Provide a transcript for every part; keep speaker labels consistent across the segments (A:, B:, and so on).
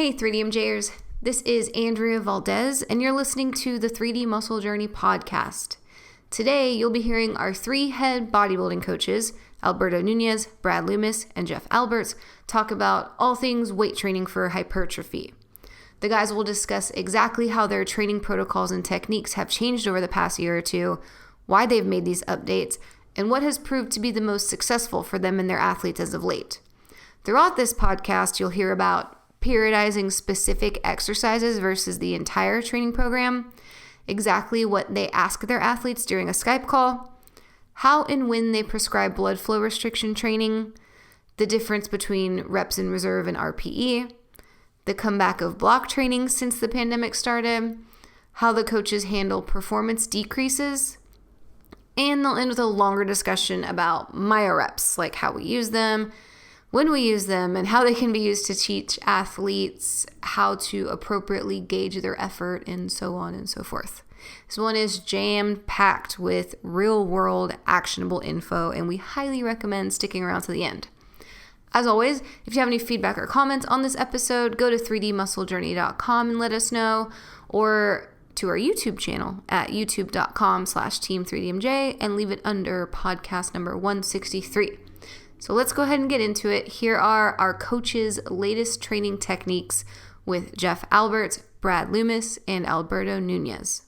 A: Hey 3DMJers, this is Andrea Valdez, and you're listening to the 3D Muscle Journey podcast. Today, you'll be hearing our three head bodybuilding coaches, Alberto Nunez, Brad Loomis, and Jeff Alberts, talk about all things weight training for hypertrophy. The guys will discuss exactly how their training protocols and techniques have changed over the past year or two, why they've made these updates, and what has proved to be the most successful for them and their athletes as of late. Throughout this podcast, you'll hear about periodizing specific exercises versus the entire training program, exactly what they ask their athletes during a Skype call, how and when they prescribe blood flow restriction training, the difference between reps in reserve and RPE, the comeback of block training since the pandemic started, how the coaches handle performance decreases, and they'll end with a longer discussion about Myo-reps, like how we use them, when we use them, and how they can be used to teach athletes how to appropriately gauge their effort, and so on and so forth. This one is jam-packed with real-world actionable info, and we highly recommend sticking around to the end. As always, if you have any feedback or comments on this episode, go to 3dmusclejourney.com and let us know, or to our YouTube channel at youtube.com/team3dmj and leave it under podcast number 163. So let's go ahead and get into it. Here are our coaches' latest training techniques with Jeff Alberts, Brad Loomis, and Alberto Nunez.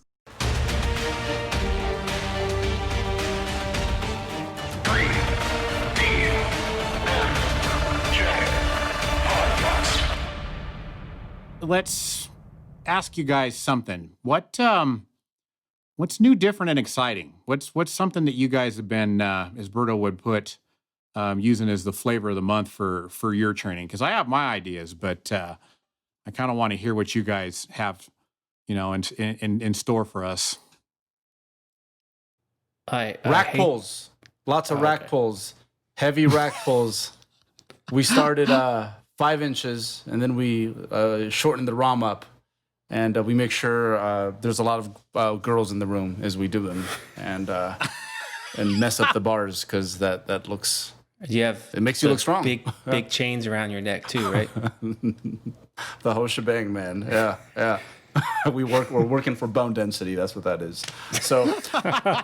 B: Let's ask you guys something. What's new, different, and exciting? What's something that you guys have been, as Berto would put, using as the flavor of the month for your training? Because I have my ideas, but I kind of want to hear what you guys have, in store for us.
C: Rack pulls, lots of rack pulls, heavy rack pulls. We started 5 inches, and then we shortened the ROM up, and we make sure there's a lot of girls in the room as we do them, and mess up the bars because that looks.
D: It
C: makes you look strong.
D: Big chains around your neck too, right?
C: The whole shebang, man. Yeah. We're working for bone density. That's what that is. So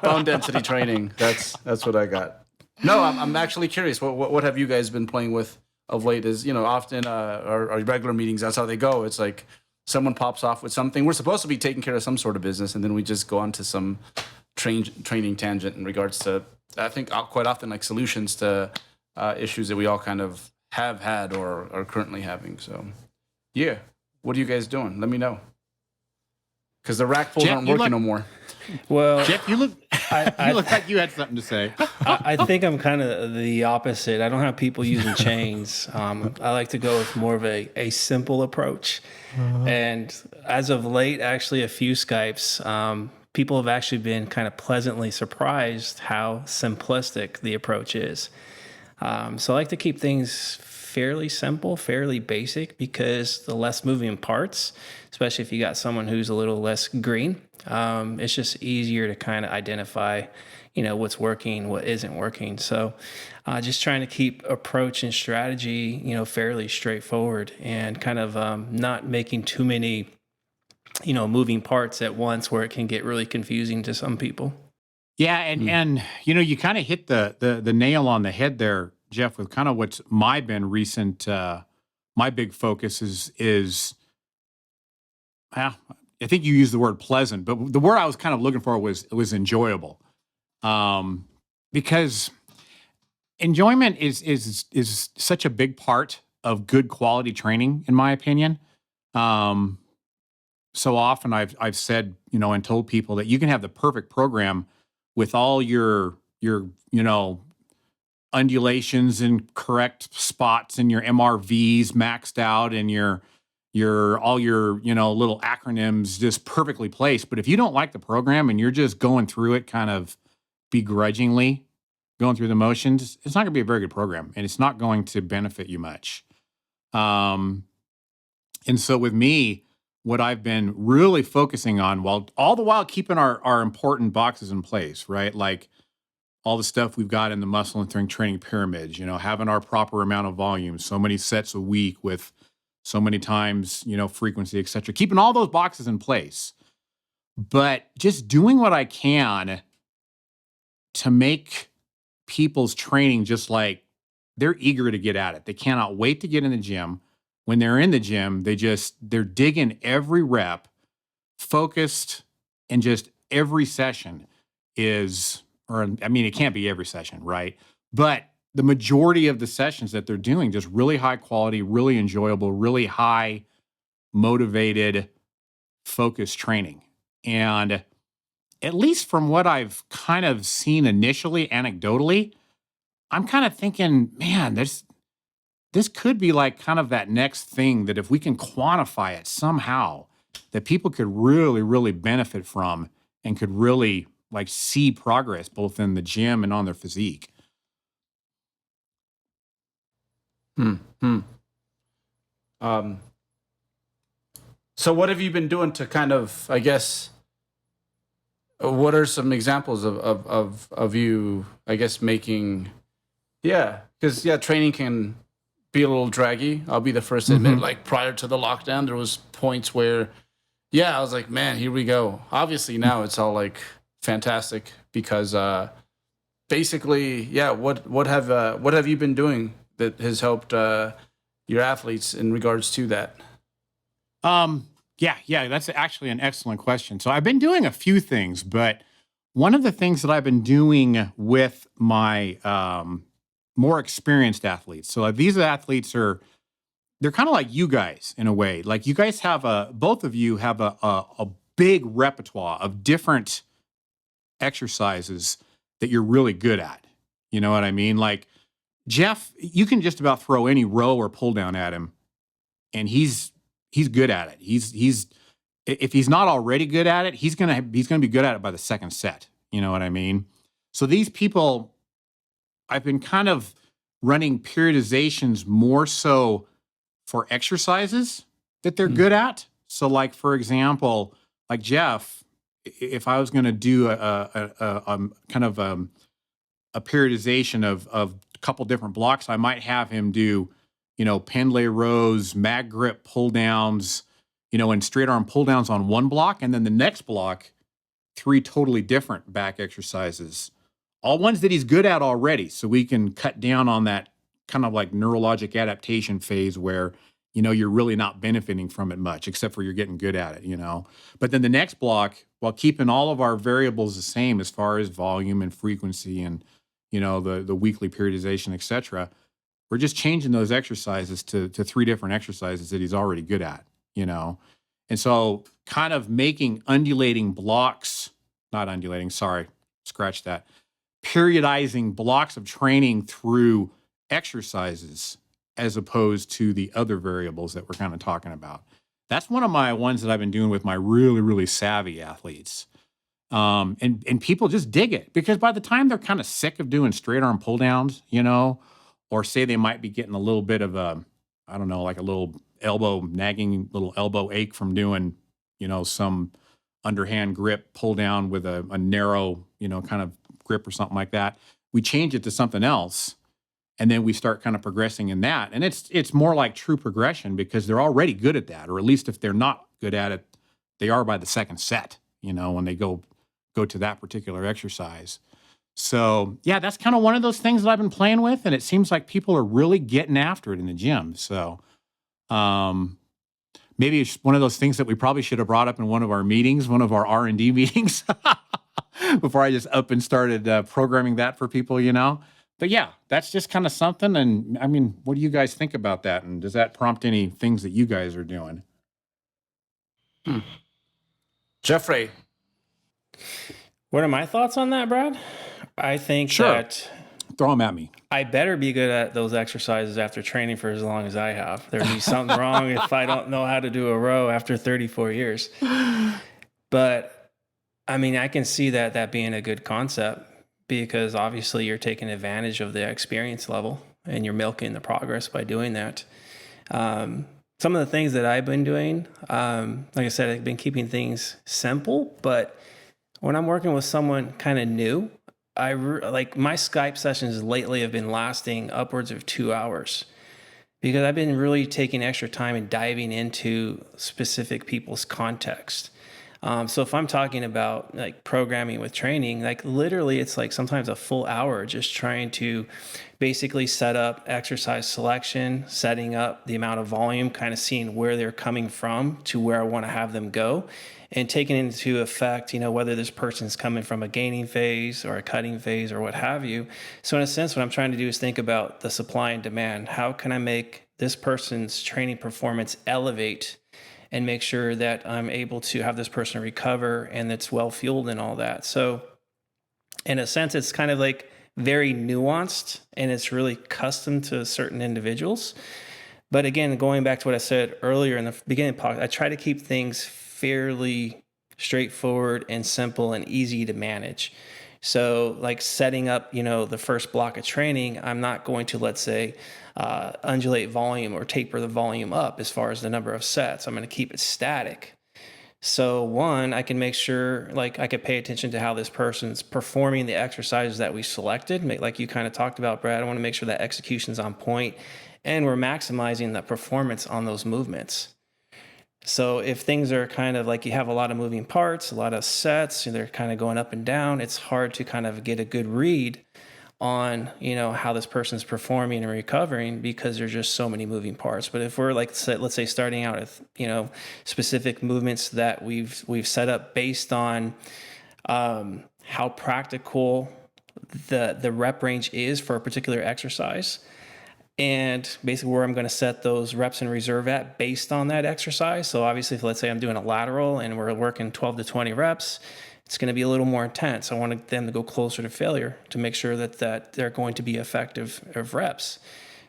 C: bone density training. That's what I got. No, I'm actually curious. What have you guys been playing with of late? Is often our regular meetings. That's how they go. It's like someone pops off with something. We're supposed to be taking care of some sort of business, and then we just go on to some training tangent in regards to, I think, quite often like solutions to issues that we all kind of have had or are currently having. So, yeah, what are you guys doing? Let me know. Because the rack pulls aren't working no more.
D: Well,
B: Jeff, you look like you had something to say.
D: I think I'm kind of the opposite. I don't have people using chains. I like to go with more of a simple approach. And as of late, actually, a few Skypes, people have actually been kind of pleasantly surprised how simplistic the approach is. So I like to keep things fairly simple, fairly basic, because the less moving parts, especially if you got someone who's a little less green, it's just easier to kind of identify, what's working, what isn't working. So just trying to keep approach and strategy, fairly straightforward, and kind of not making too many, moving parts at once where it can get really confusing to some people.
B: Yeah, and you kind of hit the nail on the head there, Jeff, with kind of what's my big focus is I think you used the word pleasant, but the word I was kind of looking for was enjoyable, because enjoyment is such a big part of good quality training, in my opinion. So often I've said, and told people that you can have the perfect program with all your undulations in correct spots and your MRVs maxed out and your little acronyms just perfectly placed. But if you don't like the program and you're just going through it kind of begrudgingly, going through the motions, it's not going to be a very good program, and it's not going to benefit you much. And so with me, what I've been really focusing on, all the while keeping our important boxes in place, right? Like all the stuff we've got in the muscle and strength training pyramids, having our proper amount of volume, so many sets a week with so many times, frequency, et cetera, keeping all those boxes in place, but just doing what I can to make people's training just like they're eager to get at it. They cannot wait to get in the gym. When they're in the gym, they're digging every rep, focused, and just every session it can't be every session, right? But the majority of the sessions that they're doing, just really high quality, really enjoyable, really high motivated, focused training. And at least from what I've kind of seen initially, anecdotally, I'm kind of thinking, man, this could be like kind of that next thing that if we can quantify it somehow, that people could really, really benefit from and could really like see progress both in the gym and on their physique.
C: So what have you been doing to kind of, I guess, what are some examples of you, I guess, making, because training can be a little draggy. I'll be the first to admit, like prior to the lockdown, there was points where, I was like, man, here we go. Obviously now it's all like fantastic because basically, what have you been doing that has helped your athletes in regards to that?
B: That's actually an excellent question. So I've been doing a few things, but one of the things that I've been doing with my more experienced athletes. So these athletes they're kind of like you guys in a way. Like you guys both of you have a big repertoire of different exercises that you're really good at. You know what I mean? Like Jeff, you can just about throw any row or pull down at him, and he's good at it. He's if he's not already good at it, he's gonna be good at it by the second set. You know what I mean? So these people, I've been kind of running periodizations more so for exercises that they're good at. So like, for example, like Jeff, if I was going to do a kind of a periodization of a couple different blocks, I might have him do, pendlay rows, mag grip pull downs, and straight arm pull downs on one block. And then the next block, 3 totally different back exercises, all ones that he's good at already. So we can cut down on that kind of like neurologic adaptation phase where, you're really not benefiting from it much, except for you're getting good at it, But then the next block, while keeping all of our variables the same as far as volume and frequency and, the weekly periodization, et cetera, we're just changing those exercises to 3 different exercises that he's already good at, And so kind of making undulating blocks, not undulating, sorry, scratch that, periodizing blocks of training through exercises as opposed to the other variables that we're kind of talking about. That's one of my ones that I've been doing with my really, really savvy athletes. And people just dig it because by the time they're kind of sick of doing straight arm pull downs, or say they might be getting a little bit of like a little nagging little elbow ache from doing, some underhand grip pull down with a narrow, kind of grip or something like that. We change it to something else. And then we start kind of progressing in that. And it's more like true progression because they're already good at that. Or at least if they're not good at it, they are by the second set, when they go to that particular exercise. So yeah, that's kind of one of those things that I've been playing with. And it seems like people are really getting after it in the gym. So maybe it's one of those things that we probably should have brought up in one of our meetings, one of our R&D meetings before I just up and started programming that for people, But yeah, that's just kind of something. And I mean, what do you guys think about that? And does that prompt any things that you guys are doing?
C: Jeffrey.
D: What are my thoughts on that, Brad? I think that
B: throw them at me.
D: I better be good at those exercises after training for as long as I have. There'd be something wrong if I don't know how to do a row after 34 years. But I mean, I can see that being a good concept because obviously you're taking advantage of the experience level and you're milking the progress by doing that. Some of the things that I've been doing, like I said, I've been keeping things simple, but when I'm working with someone kind of new, like my Skype sessions lately have been lasting upwards of 2 hours. because I've been really taking extra time and diving into specific people's context. So if I'm talking about like programming with training, like literally it's like sometimes a full hour just trying to basically set up exercise selection, setting up the amount of volume, kind of seeing where they're coming from to where I want to have them go, and taking into effect, whether this person's coming from a gaining phase or a cutting phase or what have you. So in a sense, what I'm trying to do is think about the supply and demand. How can I make this person's training performance elevate and make sure that I'm able to have this person recover and it's well fueled and all that. So in a sense, it's kind of like very nuanced and it's really custom to certain individuals. But again, going back to what I said earlier in the beginning of the podcast, I try to keep things fairly straightforward and simple and easy to manage. So like setting up, the first block of training, I'm not going to, let's say, undulate volume or taper the volume up as far as the number of sets. I'm going to keep it static. So one, I can make sure like I could pay attention to how this person's performing the exercises that we selected. Like you kind of talked about, Brad, I want to make sure that execution's on point and we're maximizing the performance on those movements. So if things are kind of like you have a lot of moving parts, a lot of sets, and they're kind of going up and down, it's hard to kind of get a good read on, how this person's performing and recovering because there's just so many moving parts. But if we're like, let's say starting out with, specific movements that we've set up based on how practical the rep range is for a particular exercise, and basically where I'm going to set those reps in reserve at based on that exercise. So obviously, if let's say I'm doing a lateral and we're working 12 to 20 reps, it's going to be a little more intense. I want them to go closer to failure to make sure that they're going to be effective of reps.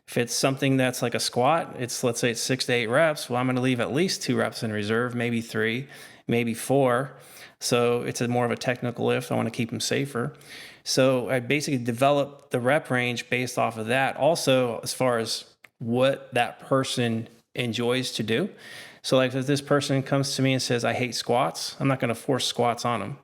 D: If it's something that's like a squat, let's say it's 6 to 8 reps. Well, I'm going to leave at least 2 reps in reserve, maybe 3, maybe 4. So it's more of a technical lift. I want to keep them safer. So I basically develop the rep range based off of that. Also, as far as what that person enjoys to do. So like if this person comes to me and says, I hate squats, I'm not going to force squats on them.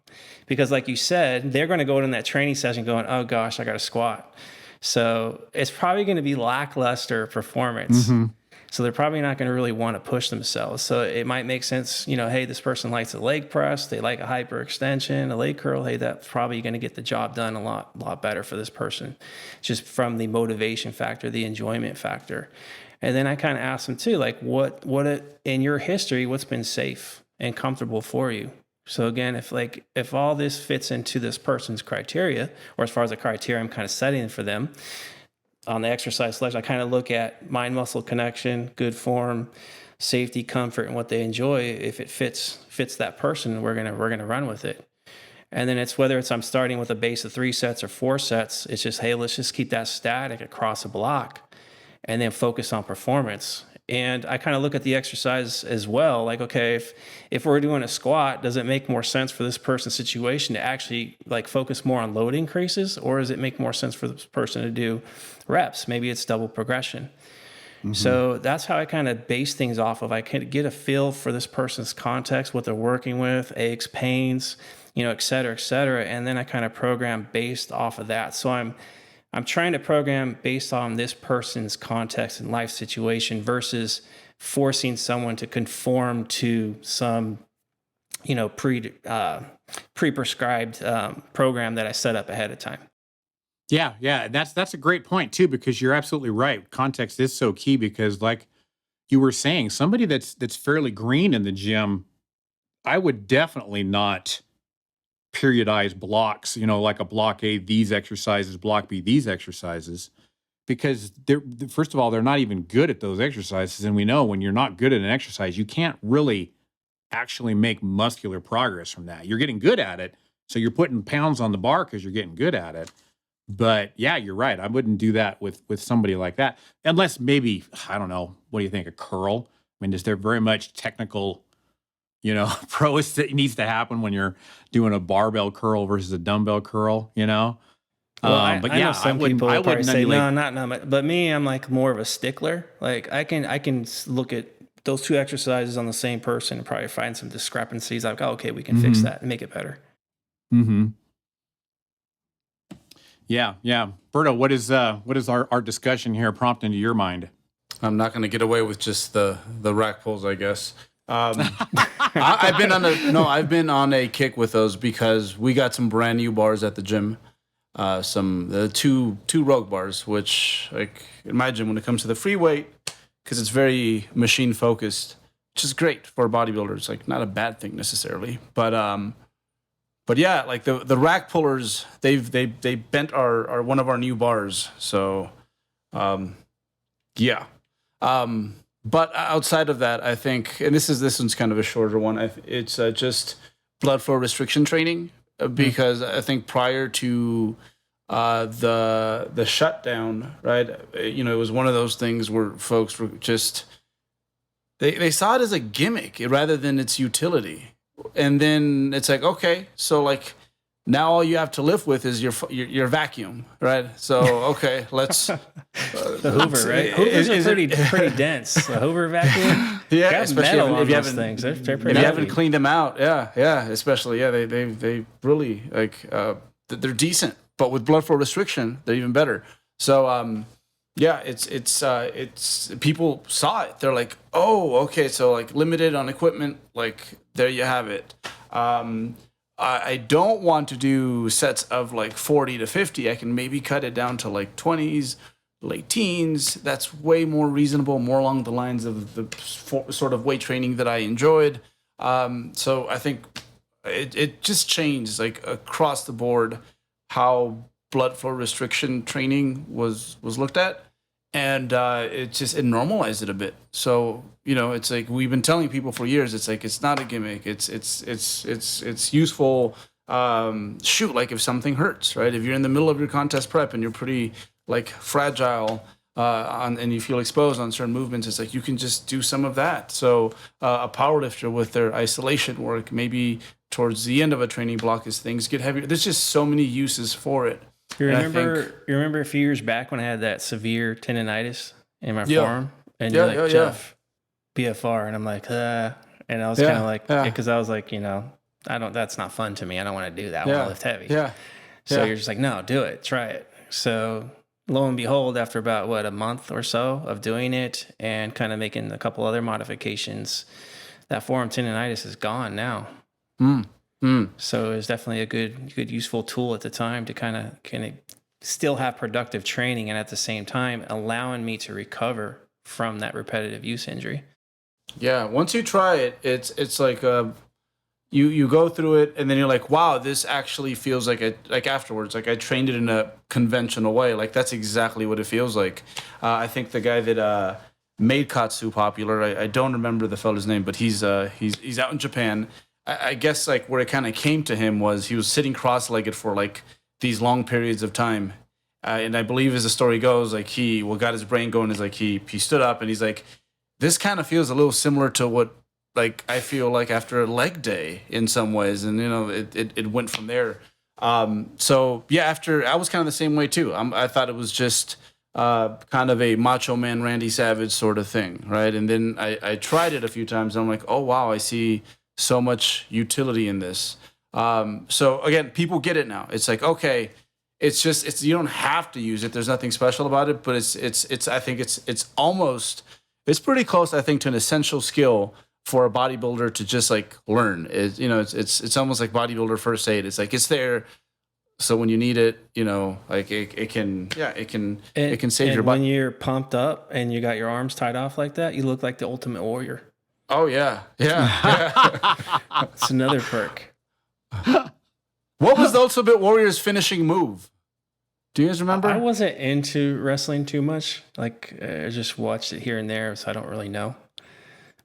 D: Because like you said, they're going to go in that training session going, oh gosh, I got to squat. So it's probably going to be lackluster performance. Mm-hmm. So they're probably not going to really want to push themselves. So it might make sense, hey, this person likes a leg press, they like a hyperextension, a leg curl. Hey, that's probably going to get the job done a lot better for this person, just from the motivation factor, the enjoyment factor. And then I kind of ask them too, like what in your history, what's been safe and comfortable for you? So again, if all this fits into this person's criteria, or as far as the criteria I'm kind of setting for them, on the exercise selection, I kind of look at mind-muscle connection, good form, safety, comfort, and what they enjoy. If it fits that person, we're gonna run with it. And then it's whether I'm starting with a base of 3 sets or 4 sets. It's just, hey, let's just keep that static across a block, and then focus on performance. And I kind of look at the exercise as well. Like, okay, if we're doing a squat, does it make more sense for this person's situation to actually like focus more on load increases, or does it make more sense for this person to do reps? Maybe it's double progression. Mm-hmm. So that's how I kind of base things off of. I can get a feel for this person's context, what they're working with, aches, pains, et cetera, and then I kind of program based off of that. So I'm trying to program based on this person's context and life situation versus forcing someone to conform to some, pre-prescribed program that I set up ahead of time.
B: Yeah. That's a great point too, because you're absolutely right. Context is so key because like you were saying, somebody that's fairly green in the gym, I would definitely not periodize blocks, like a block A, these exercises, block B, these exercises, because first of all, they're not even good at those exercises. And we know when you're not good at an exercise, you can't really actually make muscular progress from that. You're getting good at it. So you're putting pounds on the bar because you're getting good at it. But yeah, you're right. I wouldn't do that with somebody like that. Unless maybe, I don't know, what do you think, a curl? I mean, is there very much technical pros that needs to happen when you're doing a barbell curl versus a dumbbell curl,
D: Well, I know some people would probably say, no. But me, I'm like more of a stickler. Like I can look at those 2 exercises on the same person and probably find some discrepancies. Like, oh, okay, we can fix that and make it better.
B: Mm-hmm. Yeah. Berto, what is our discussion here prompt into your mind?
C: I'm not going to get away with just the rack pulls, I guess. I've been on a kick with those because we got some brand new bars at the gym. The two Rogue bars, which like imagine when it comes to the free weight, because it's very machine focused, which is great for bodybuilders. Like not a bad thing necessarily, but yeah, like the rack pullers, they bent our one of our new bars. So, yeah. But outside of that, I think, and this one's kind of a shorter one. It's just blood flow restriction training because I think prior to the shutdown, right? You know, it was one of those things where folks were just they saw it as a gimmick rather than its utility. And then it's like, okay, so like now all you have to lift with is your vacuum, right? So okay, let's
D: the Hoover, right? Hoovers are pretty dense. The Hoover vacuum,
C: yeah,
D: got
C: especially
D: metal
C: if you
D: on those
C: haven't
D: things. They're pretty
C: if you
D: heavy.
C: haven't cleaned them out, yeah, especially they really like they're decent, but with blood flow restriction, they're even better. So yeah, it's people saw it. They're like, oh, okay, so like limited on equipment, like there you have it. I don't want to do sets of like 40 to 50. I can maybe cut it down to like 20s, late teens. That's way more reasonable, more along the lines of the sort of weight training that I enjoyed. So I think it just changed like across the board how blood flow restriction training was looked at. And it normalized it a bit. So, you know, it's like we've been telling people for years, it's like it's not a gimmick. It's useful. Shoot, like if something hurts, right? If you're in the middle of your contest prep and you're pretty like fragile and you feel exposed on certain movements, it's like you can just do some of that. So a powerlifter with their isolation work, maybe towards the end of a training block as things get heavier. There's just so many uses for it.
D: You remember a few years back when I had that severe tendonitis in my forearm, and you're like, Jeff, BFR, and I'm like, and I was kind of like, because I was like, you know, that's not fun to me. I don't want to do that. I want to lift heavy. So you're just like, no, do it, try it. So lo and behold, after about a month or so of doing it and kind of making a couple other modifications, that forearm tendonitis is gone now. So it was definitely a good useful tool at the time to kind of still have productive training and at the same time allowing me to recover from that repetitive use injury.
C: Yeah, once you try it, it's like you go through it and then you're like, wow, this actually feels like afterwards, like I trained it in a conventional way. Like that's exactly what it feels like. I think the guy that made Katsu popular, I don't remember the fella's name, but he's out in Japan. I guess like where it kind of came to him was he was sitting cross-legged for like these long periods of time. And I believe as the story goes, like what got his brain going is like he stood up and he's like, this kind of feels a little similar to what like I feel like after a leg day in some ways. And, you know, it went from there. So yeah, I was kind of the same way too. I thought it was just kind of a Macho Man Randy Savage sort of thing, right? And then I tried it a few times and I'm like, oh wow, I see so much utility in this. So again, people get it now. It's like, okay, it's you don't have to use it. There's nothing special about it, but I think it's pretty close, I think, to an essential skill for a bodybuilder to just like learn. It's almost like bodybuilder first aid. It's like it's there, so when you need it, you know, like it can save your body.
D: When you're pumped up and you got your arms tied off like that, you look like the Ultimate Warrior.
C: Oh yeah.
D: It's another perk.
C: What was the Ultimate Warrior's finishing move? Do you guys remember?
D: I wasn't into wrestling too much. Like I just watched it here and there, so I don't really know.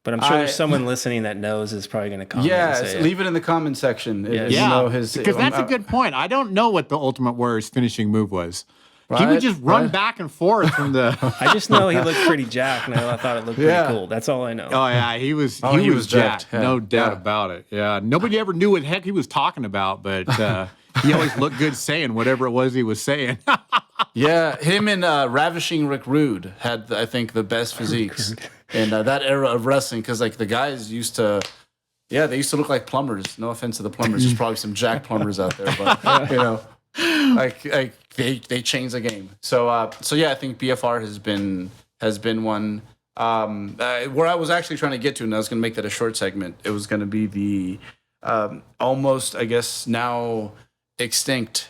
D: But I'm sure there's someone listening that knows is probably going to comment.
C: Yeah,
D: and say
C: leave it in the comment section.
D: Yes.
B: Yeah,
C: you know
B: because that's a good point. I don't know what the Ultimate Warrior's finishing move was.
C: Right,
B: he would just run back and forth from the.
D: I just know he looked pretty jacked, and I thought it looked pretty cool. That's all I know.
B: Oh yeah, he was jacked.
C: Yeah.
B: No doubt about it. Yeah, nobody ever knew what the heck he was talking about, but he always looked good saying whatever it was he was saying.
C: Yeah, him and Ravishing Rick Rude had, I think, the best physiques in that era of wrestling, because like the guys used to. Yeah, they used to look like plumbers. No offense to the plumbers. There's probably some jack plumbers out there, but you know, like they changed the game. So yeah, I think BFR has been one. Where I was actually trying to get to, and I was going to make that a short segment. It was going to be the almost, I guess, now extinct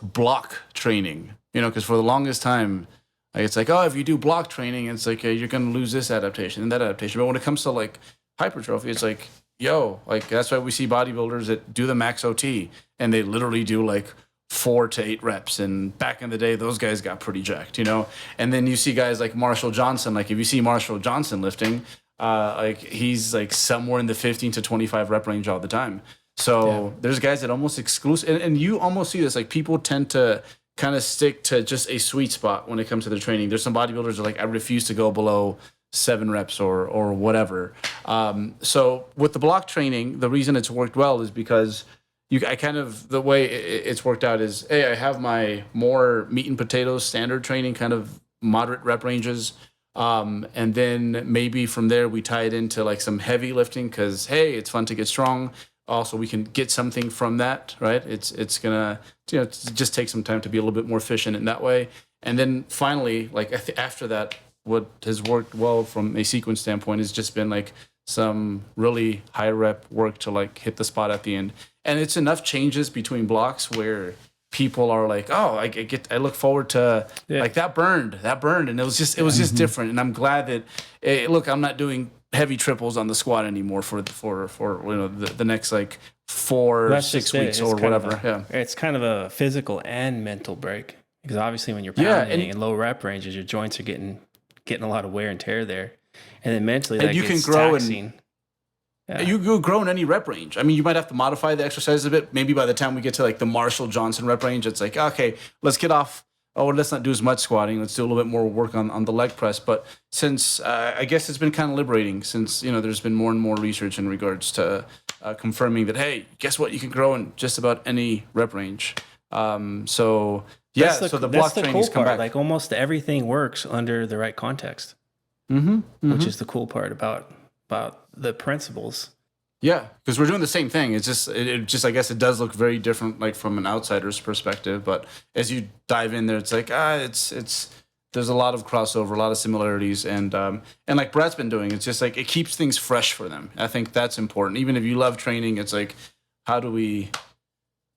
C: block training. Because for the longest time, like, it's like, oh, if you do block training, it's like you're going to lose this adaptation and that adaptation. But when it comes to like hypertrophy, it's like, yo, like that's why we see bodybuilders that do the max OT and they literally do like 4 to 8 reps. And back in the day, those guys got pretty jacked, And then you see guys like Marshall Johnson. Like if you see Marshall Johnson lifting, like he's like somewhere in the 15 to 25 rep range all the time. So there's guys that almost exclusive, and you almost see this, like people tend to kind of stick to just a sweet spot when it comes to their training. There's some bodybuilders that are like, I refuse to go below 7 reps or whatever. So with the block training, the reason it's worked well is because the way it's worked out is, hey, I have my more meat and potatoes standard training, kind of moderate rep ranges. And then maybe from there we tie it into like some heavy lifting because, hey, it's fun to get strong. Also, we can get something from that, right? It's gonna just take some time to be a little bit more efficient in that way. And then finally, like after that, what has worked well from a sequence standpoint has just been like some really high rep work to like hit the spot at the end. And it's enough changes between blocks where people are like, oh, I look forward to like that burned, and it was just different. And I'm glad that look, I'm not doing heavy triples on the squat anymore for the next like 4-6 weeks or whatever.
D: It's kind of a physical and mental break because obviously when you're pounding in low rep ranges, your joints are getting a lot of wear and tear there, and then mentally that gets taxing.
C: You grow in any rep range. I mean, you might have to modify the exercise a bit. Maybe by the time we get to like the Marshall Johnson rep range, it's like, okay, let's get off. Oh, let's not do as much squatting. Let's do a little bit more work on the leg press. But since I guess it's been kind of liberating since, there's been more and more research in regards to confirming that, hey, guess what? You can grow in just about any rep range. So the block training's come back.
D: Like almost everything works under the right context, which is the cool part about the principles.
C: Yeah, because we're doing the same thing. It's just, I guess it does look very different, like from an outsider's perspective. But as you dive in there, it's like, there's a lot of crossover, a lot of similarities, and like Brad's been doing, it's just like it keeps things fresh for them. I think that's important. Even if you love training, it's like, how do we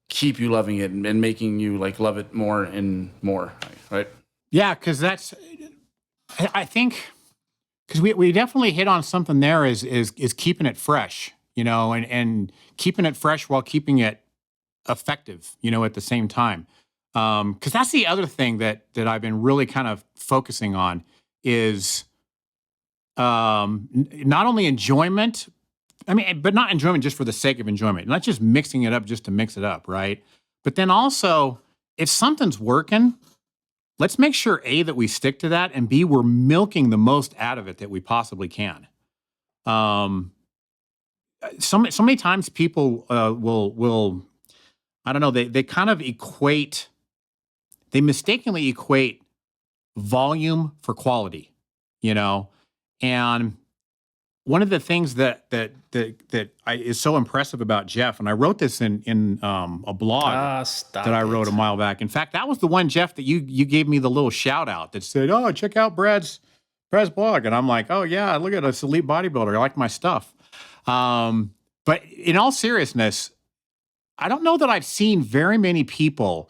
C: keep you loving it and making you like love it more and more, right?
B: Yeah, because I think, because we definitely hit on something there is keeping it fresh. And keeping it fresh while keeping it effective, at the same time. Because that's the other thing that I've been really kind of focusing on is not only enjoyment, but not enjoyment just for the sake of enjoyment, not just mixing it up just to mix it up, right? But then also, if something's working, let's make sure, A, that we stick to that, and B, we're milking the most out of it that we possibly can. So many times people will I don't know, they kind of they mistakenly equate volume for quality, and one of the things that is so impressive about Jeff, and I wrote this in a blog that I wrote a while back. In fact, that was the one, Jeff, that you gave me the little shout out that said, oh, check out Brad's blog. And I'm like, oh yeah, look at this elite bodybuilder. I like my stuff. But in all seriousness, I don't know that I've seen very many people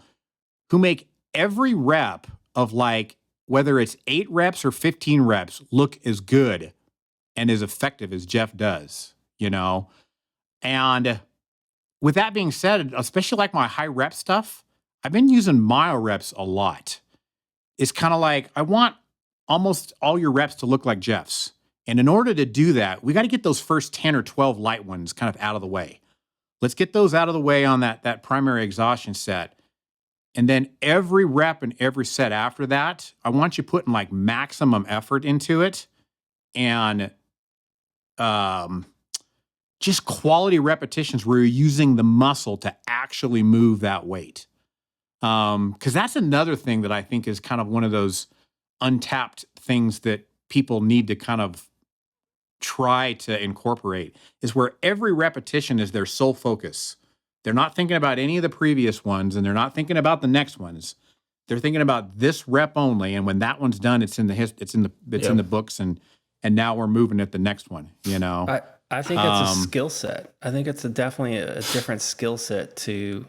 B: who make every rep of like, whether it's 8 reps or 15 reps, look as good and as effective as Jeff does, And with that being said, especially like my high rep stuff, I've been using Myo-reps a lot. It's kind of like, I want almost all your reps to look like Jeff's. And in order to do that, we got to get those first 10 or 12 light ones kind of out of the way. Let's get those out of the way on that primary exhaustion set. And then every rep and every set after that, I want you putting like maximum effort into it and just quality repetitions where you're using the muscle to actually move that weight. Because that's another thing that I think is kind of one of those untapped things that people need to kind of try to incorporate, is where every repetition is their sole focus. They're not thinking about any of the previous ones, and they're not thinking about the next ones. they're thinking about this rep only, and when that one's done, it's in the books, and now we're moving at the next one.
D: I think it's a skill set. I think it's definitely a different skill set to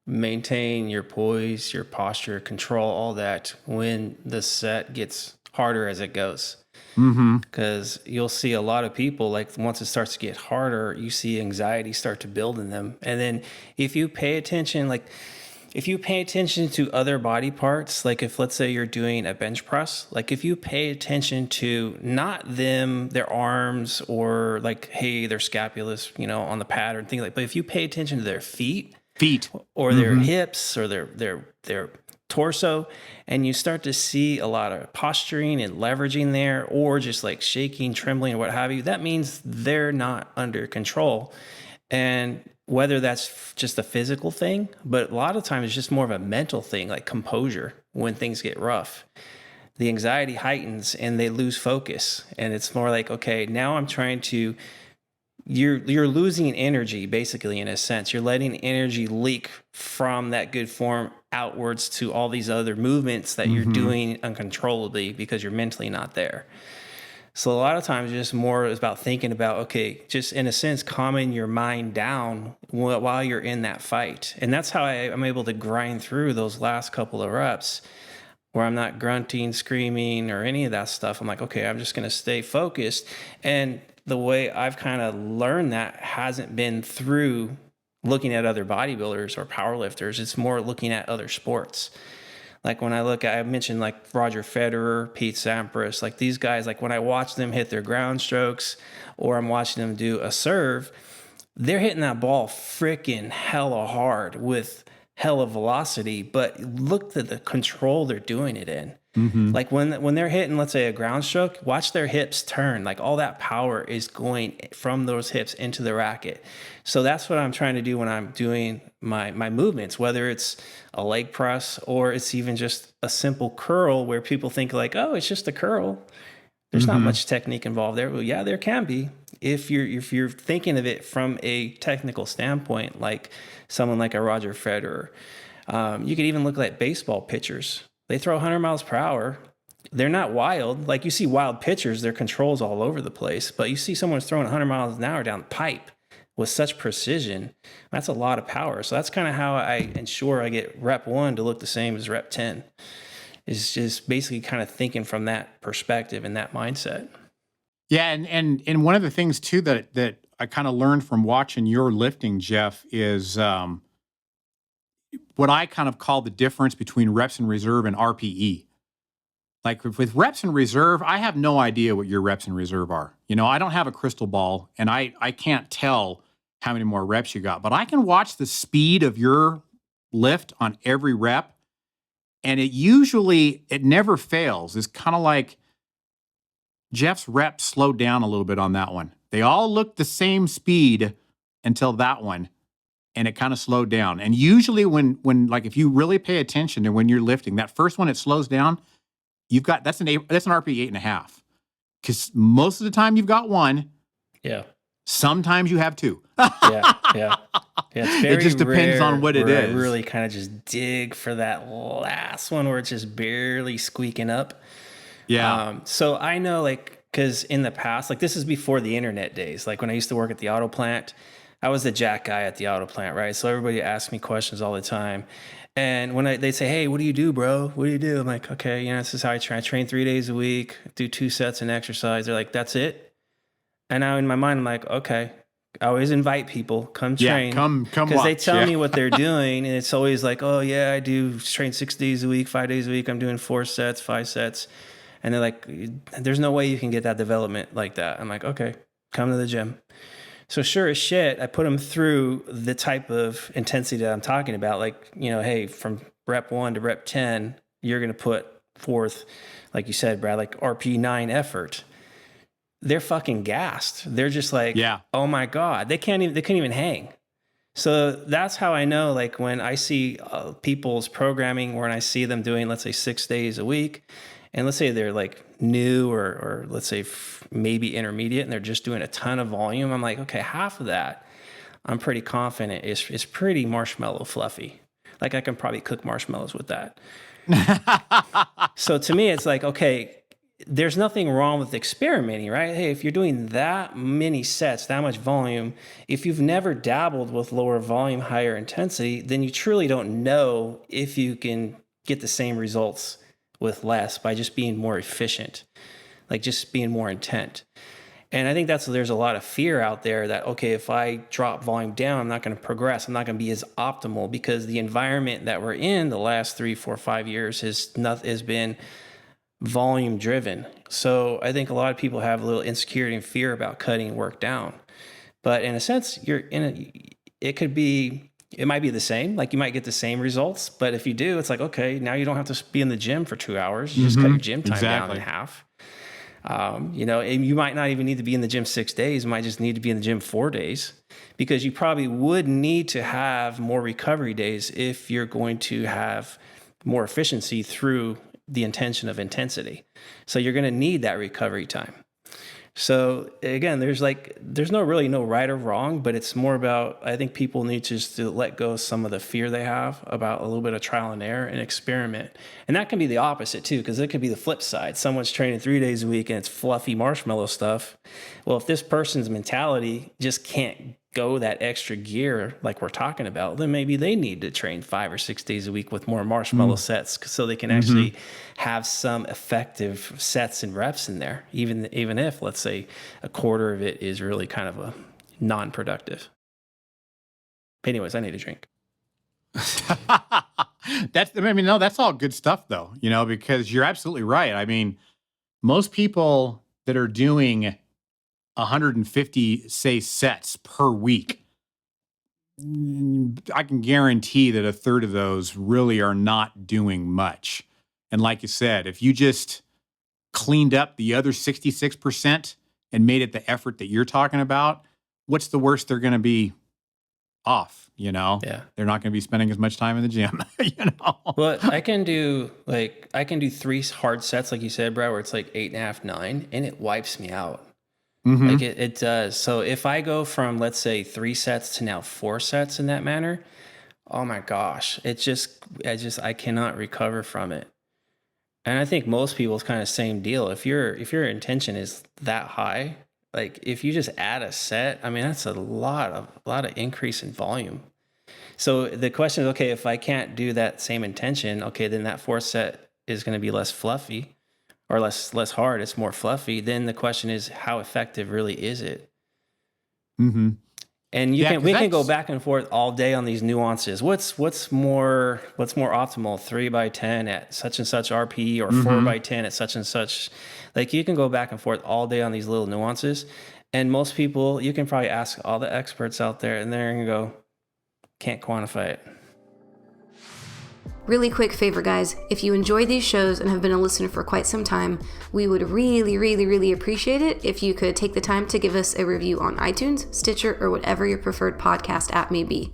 D: maintain your poise, your posture, control, all that when the set gets harder as it goes. Because you'll see a lot of people, like once it starts to get harder, you see anxiety start to build in them. And then if you pay attention, to other body parts, like if let's say you're doing a bench press, like if you pay attention to not their arms or like, hey, their scapulas, on the pad or things like, but if you pay attention to their feet or their hips or their torso, and you start to see a lot of posturing and leveraging there, or just like shaking, trembling, or what have you, that means they're not under control. And whether that's just a physical thing, but a lot of times it's just more of a mental thing, like composure. When things get rough, the anxiety heightens and they lose focus. And it's more like, okay, now I'm trying to, you're losing energy, basically, in a sense. You're letting energy leak from that good form outwards to all these other movements that you're doing uncontrollably because you're mentally not there. So a lot of times it's just more about thinking about, okay, just in a sense, calming your mind down while you're in that fight. And that's how I'm able to grind through those last couple of reps where I'm not grunting, screaming, or any of that stuff. I'm like, okay, I'm just going to stay focused. And the way I've kind of learned that hasn't been through looking at other bodybuilders or powerlifters. It's more looking at other sports. Like when I mentioned like Roger Federer, Pete Sampras, like these guys, like when I watch them hit their ground strokes or I'm watching them do a serve, they're hitting that ball freaking hella hard with hella velocity, but look at the control they're doing it in. Like when they're hitting, let's say, a ground stroke, watch their hips turn. Like all that power is going from those hips into the racket. So that's what I'm trying to do when I'm doing my movements, whether it's a leg press or it's even just a simple curl where people think like, oh, it's just a curl. There's not much technique involved there. Well, yeah, there can be. If you're thinking of it from a technical standpoint, like someone like a Roger Federer, you could even look at baseball pitchers. They throw 100 miles per hour. They're not wild. Like you see wild pitchers, their control's all over the place. But you see someone throwing 100 miles an hour down the pipe with such precision. That's a lot of power. So that's kind of how I ensure I get rep 1 to look the same as rep 10. Is just basically kind of thinking from that perspective and that mindset.
B: Yeah, and one of the things too that I kind of learned from watching your lifting, Jeff, is what I kind of call the difference between reps in reserve and RPE. Like with reps in reserve, I have no idea what your reps in reserve are. I don't have a crystal ball, and I can't tell how many more reps you got, but I can watch the speed of your lift on every rep, and it never fails. It's kind of like Jeff's reps slowed down a little bit on that one. They all look the same speed until that one, and it kind of slowed down. And usually when like if you really pay attention and when you're lifting, that first one, it slows down, that's an RPE 8.5. Because most of the time you've got one.
D: Yeah.
B: Sometimes you have two.
D: Yeah. It's very
B: it just depends on what it is.
D: I really kind of just dig for that last one where it's just barely squeaking up.
B: Yeah.
D: So I know, like, because in the past, like this is before the internet days, like when I used to work at the auto plant, I was the jack guy at the auto plant, right? So everybody asked me questions all the time. And when they say, hey, what do you do, bro? What do you do? I'm like, okay, this is how I train. I train 3 days a week, do 2 sets and exercise. They're like, that's it? And now in my mind, I'm like, okay. I always invite people, come train.
B: Come
D: because they tell me what they're doing. And it's always like, oh yeah, I do train 6 days a week, 5 days a week. I'm doing 4 sets, 5 sets. And they're like, there's no way you can get that development like that. I'm like, okay, come to the gym. So sure as shit, I put them through the type of intensity that I'm talking about. Like, hey, from rep 1 to rep 10, you're going to put forth, like you said, Brad, like RP 9 effort. They're fucking gassed. They're just like, oh my God, they couldn't even hang. So that's how I know, like when I see people's programming when I see them doing, let's say 6 days a week, and let's say they're like new or let's say maybe intermediate and they're just doing a ton of volume. I'm like, okay, half of that, I'm pretty confident is pretty marshmallow fluffy. Like I can probably cook marshmallows with that. So to me, it's like, okay, there's nothing wrong with experimenting, right? Hey, if you're doing that many sets, that much volume, if you've never dabbled with lower volume, higher intensity, then you truly don't know if you can get the same results with less by just being more efficient, like just being more intent. And I think there's a lot of fear out there that, okay, if I drop volume down, I'm not going to progress. I'm not going to be as optimal, because the environment that we're in the last 3, 4, 5 years has been volume driven. So I think a lot of people have a little insecurity and fear about cutting work down. But in a sense, it might be the same. Like you might get the same results, but if you do, it's like, okay, now you don't have to be in the gym for 2 hours. You just cut your gym time down in half. And you might not even need to be in the gym 6 days. You might just need to be in the gym 4 days, because you probably would need to have more recovery days if you're going to have more efficiency through the intention of intensity. So you're going to need that recovery time. So again, there's no right or wrong, but it's more about, I think people need just to let go of some of the fear they have about a little bit of trial and error and experiment. And that can be the opposite too, because it could be the flip side. Someone's training 3 days a week and it's fluffy marshmallow stuff. Well, if this person's mentality just can't go that extra gear like we're talking about, then maybe they need to train 5 or 6 days a week with more marshmallow sets, so they can actually have some effective sets and reps in there, even if, let's say, a quarter of it is really kind of a non-productive. Anyways, I need a drink.
B: That's all good stuff though, because you're absolutely right. I mean, most people that are doing 150, say, sets per week, I can guarantee that a third of those really are not doing much. And like you said, if you just cleaned up the other 66% and made it the effort that you're talking about, what's the worst they're going to be off? Yeah. They're not going to be spending as much time in the gym,
D: Well, I can do 3 hard sets, like you said, Brad, where it's like 8.5, 9, and it wipes me out. Like it does. So if I go from, let's say, 3 sets to now 4 sets in that manner, oh my gosh, I cannot recover from it. And I think most people's kind of same deal. If your intention is that high, like if you just add a set, I mean, that's a lot of increase in volume. So the question is, okay, if I can't do that same intention, okay, then that 4th set is going to be less fluffy. Or less hard, it's more fluffy. Then the question is, how effective really is it?
B: Mm-hmm.
D: And we can go back and forth all day on these nuances. What's more optimal? 3x10 at such and such RPE, or 4x10 at such and such. Like you can go back and forth all day on these little nuances. And most people, you can probably ask all the experts out there, and they're gonna go, can't quantify it.
A: Really quick favor, guys. If you enjoy these shows and have been a listener for quite some time, we would really, really, really appreciate it if you could take the time to give us a review on iTunes, Stitcher, or whatever your preferred podcast app may be.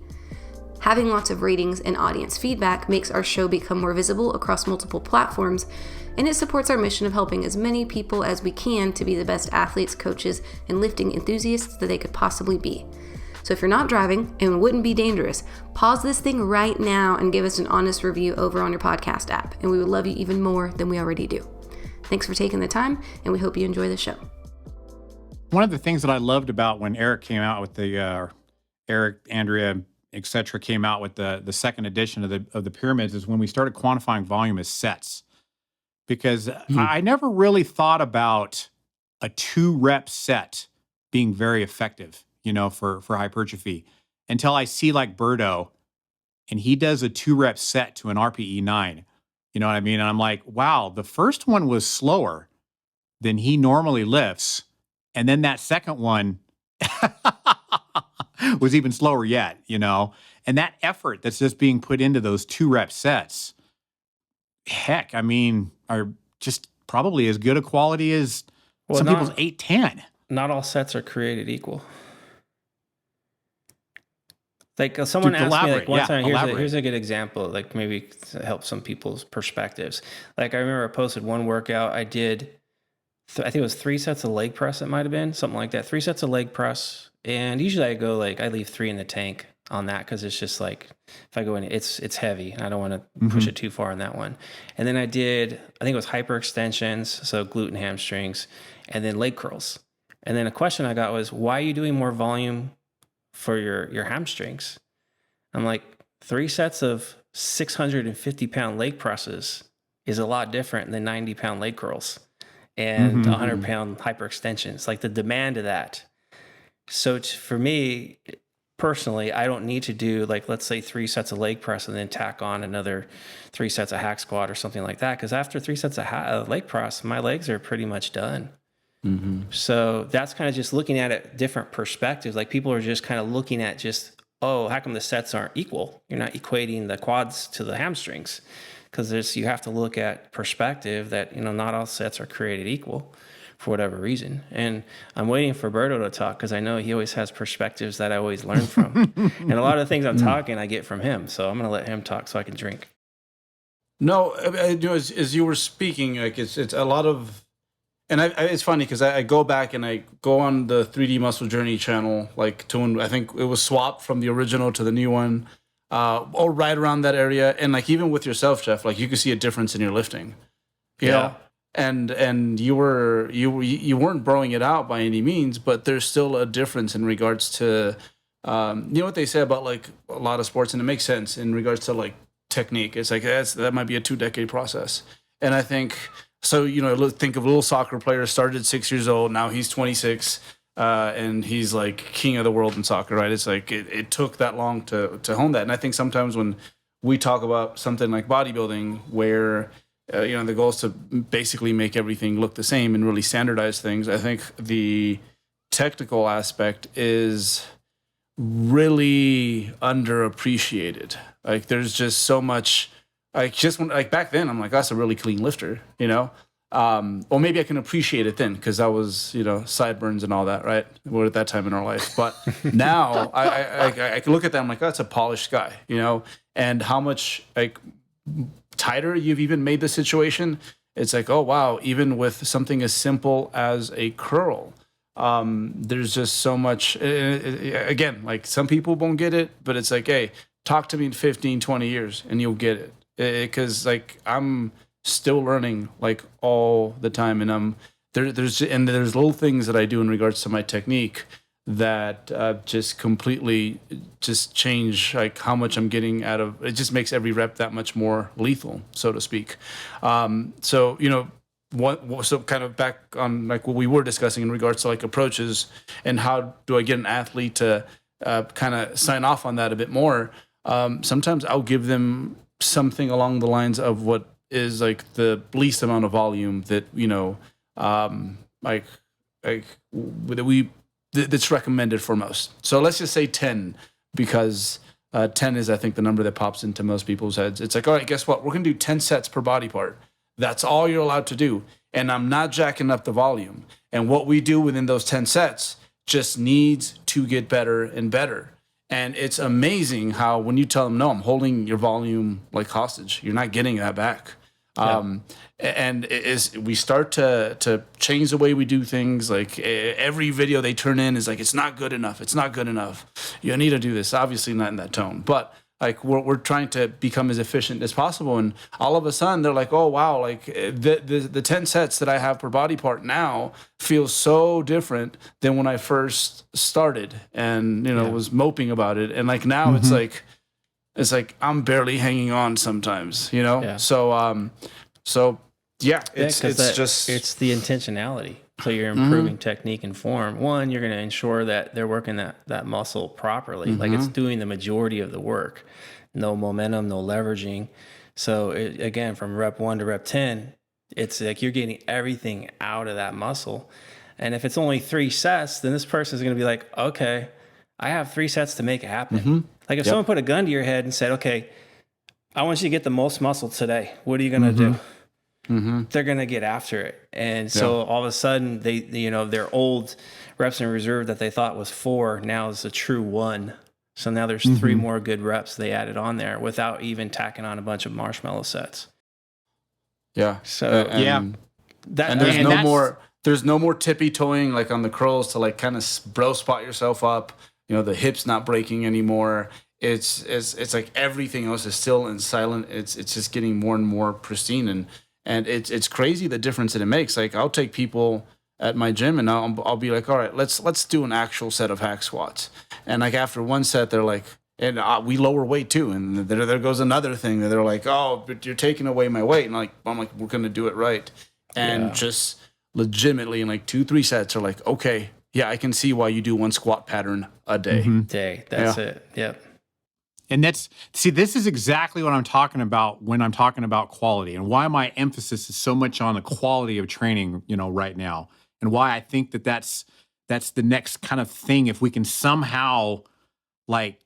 A: Having lots of ratings and audience feedback makes our show become more visible across multiple platforms, and it supports our mission of helping as many people as we can to be the best athletes, coaches, and lifting enthusiasts that they could possibly be. So if you're not driving and wouldn't be dangerous, pause this thing right now and give us an honest review over on your podcast app, and we would love you even more than we already do. Thanks for taking the time, and we hope you enjoy the show.
B: One of the things that I loved about when Eric came out with Eric, Andrea, etc., came out with the second edition of the pyramids is when we started quantifying volume as sets, because I never really thought about a 2-rep set being very effective, for hypertrophy, until I see like Berto, and he does a 2-rep set to an RPE 9. You know what I mean? And I'm like, wow, the first one was slower than he normally lifts. And then that second one was even slower yet, and that effort that's just being put into those 2-rep sets, heck, I mean, are just probably as good a quality as some people's 8-10.
D: Not all sets are created equal. Like someone asked me like one time, here's a good example, like maybe to help some people's perspectives. Like I remember I posted one workout I did, I think it was 3 sets of leg press, it might have been, something like that. 3 sets of leg press. And usually I leave 3 in the tank. on that because it's just like if I go in, it's heavy and I don't want to push it too far on that one. And then I think it was hyperextensions, so glute and hamstrings, and then leg curls. And then a question I got was, why are you doing more volume for your hamstrings? I'm like, 3 sets of 650-pound leg presses is a lot different than 90-pound leg curls and 100-pound hyperextensions, like the demand of that. So for me, personally, I don't need to do, like, let's say 3 sets of leg press and then tack on another 3 sets of hack squat or something like that. Because after 3 sets of leg press, my legs are pretty much done. So that's kind of just looking at it different perspectives. Like people are just kind of looking at just, oh, how come the sets aren't equal? You're not equating the quads to the hamstrings because you have to look at perspective that, not all sets are created equal for whatever reason. And I'm waiting for Berto to talk because I know he always has perspectives that I always learn from. And a lot of the things I'm talking, I get from him. So I'm going to let him talk so I can drink.
C: No, as you were speaking, like it's a lot of, and it's funny because I go back and I go on the 3D Muscle Journey channel, like to when I think it was swapped from the original to the new one, or right around that area. And like even with yourself, Jeff, like you could see a difference in your lifting, you know? And you weren't broing it out by any means, but there's still a difference in regards to, what they say about like a lot of sports, and it makes sense in regards to like technique. It's like that might be a 2-decade process, and I think. So, think of a little soccer player, started at 6 years old. Now he's 26, and he's like king of the world in soccer, right? It's like it took that long to hone that. And I think sometimes when we talk about something like bodybuilding, where, the goal is to basically make everything look the same and really standardize things, I think the technical aspect is really underappreciated. Like there's just so much. Like back then, I'm like, that's a really clean lifter, or maybe I can appreciate it then because I was, sideburns and all that, right? We're at that time in our life. But now I can look at that. I'm like, oh, that's a polished guy, and how much like tighter you've even made the situation. It's like, oh, wow, even with something as simple as a curl, there's just so much. Again, like some people won't get it, but it's like, hey, talk to me in 15, 20 years and you'll get it. Because like I'm still learning like all the time, and there's little things that I do in regards to my technique that just completely just change like how much I'm getting out of it. Just makes every rep that much more lethal, so to speak. So kind of back on like what we were discussing in regards to like approaches and how do I get an athlete to kind of sign off on that a bit more. Sometimes I'll give them something along the lines of what is like the least amount of volume that that's recommended for most. So let's just say 10, because 10 is I think the number that pops into most people's heads. It's like, all right, guess what? We're gonna do 10 sets per body part. That's all you're allowed to do, and I'm not jacking up the volume. And what we do within those 10 sets just needs to get better and better. And it's amazing how when you tell them, no, I'm holding your volume like hostage, you're not getting that back. Yeah. And we start to change the way we do things. Like every video they turn in is like, it's not good enough. It's not good enough. You need to do this. Obviously not in that tone, but like we're trying to become as efficient as possible. And all of a sudden they're like, oh, wow, like the 10 sets that I have per body part now feels so different than when I first started and, was moping about it. And like now it's like I'm barely hanging on sometimes, Yeah. So it's
D: the intentionality. So you're improving technique and form. One, you're going to ensure that they're working that muscle properly. Like it's doing the majority of the work. No momentum, no leveraging. So again, from rep 1 to rep 10, it's like you're getting everything out of that muscle. And if it's only 3 sets, then this person is going to be like, okay, I have 3 sets to make it happen. Like if someone put a gun to your head and said, okay, I want you to get the most muscle today. What are you going to do? They're going to get after it. And so all of a sudden they, their old reps in reserve that they thought was 4 now is a true 1. So now there's 3 more good reps they added on there without even tacking on a bunch of marshmallow sets.
C: Yeah.
D: So
C: there's no more tippy toeing like on the curls to like kind of bro spot yourself up. the hips not breaking anymore. It's like everything else is still in silent. It's just getting more and more pristine, and it's crazy the difference that it makes. Like I'll take people at my gym and I'll be like, all right, let's do an actual set of hack squats, and like after one set they're like, and we lower weight too, and there goes another thing that they're like, oh, but you're taking away my weight, and I'm like, we're gonna do it right, and just legitimately in like 2-3 sets are like, okay, yeah, I can see why you do one squat pattern a day.
D: That's it. Yep.
B: And this is exactly what I'm talking about when I'm talking about quality, and why my emphasis is so much on the quality of training, right now, and why I think that's the next kind of thing. If we can somehow, like,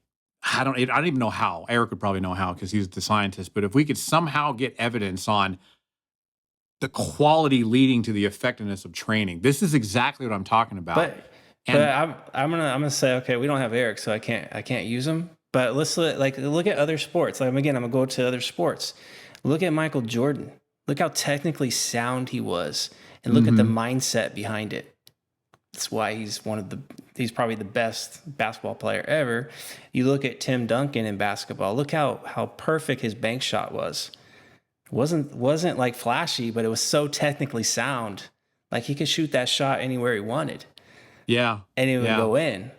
B: I don't even know how. Eric would probably know how because he's the scientist. But if we could somehow get evidence on the quality leading to the effectiveness of training, this is exactly what I'm talking about.
D: But I'm gonna say, okay, we don't have Eric, so I can't use him. But let's look at other sports. Like again, I'm gonna go to other sports. Look at Michael Jordan. Look how technically sound he was, and look at the mindset behind it. That's why he's he's probably the best basketball player ever. You look at Tim Duncan in basketball. Look how perfect his bank shot was. Wasn't like flashy, but it was so technically sound. Like he could shoot that shot anywhere he wanted.
B: Yeah.
D: And it would go in.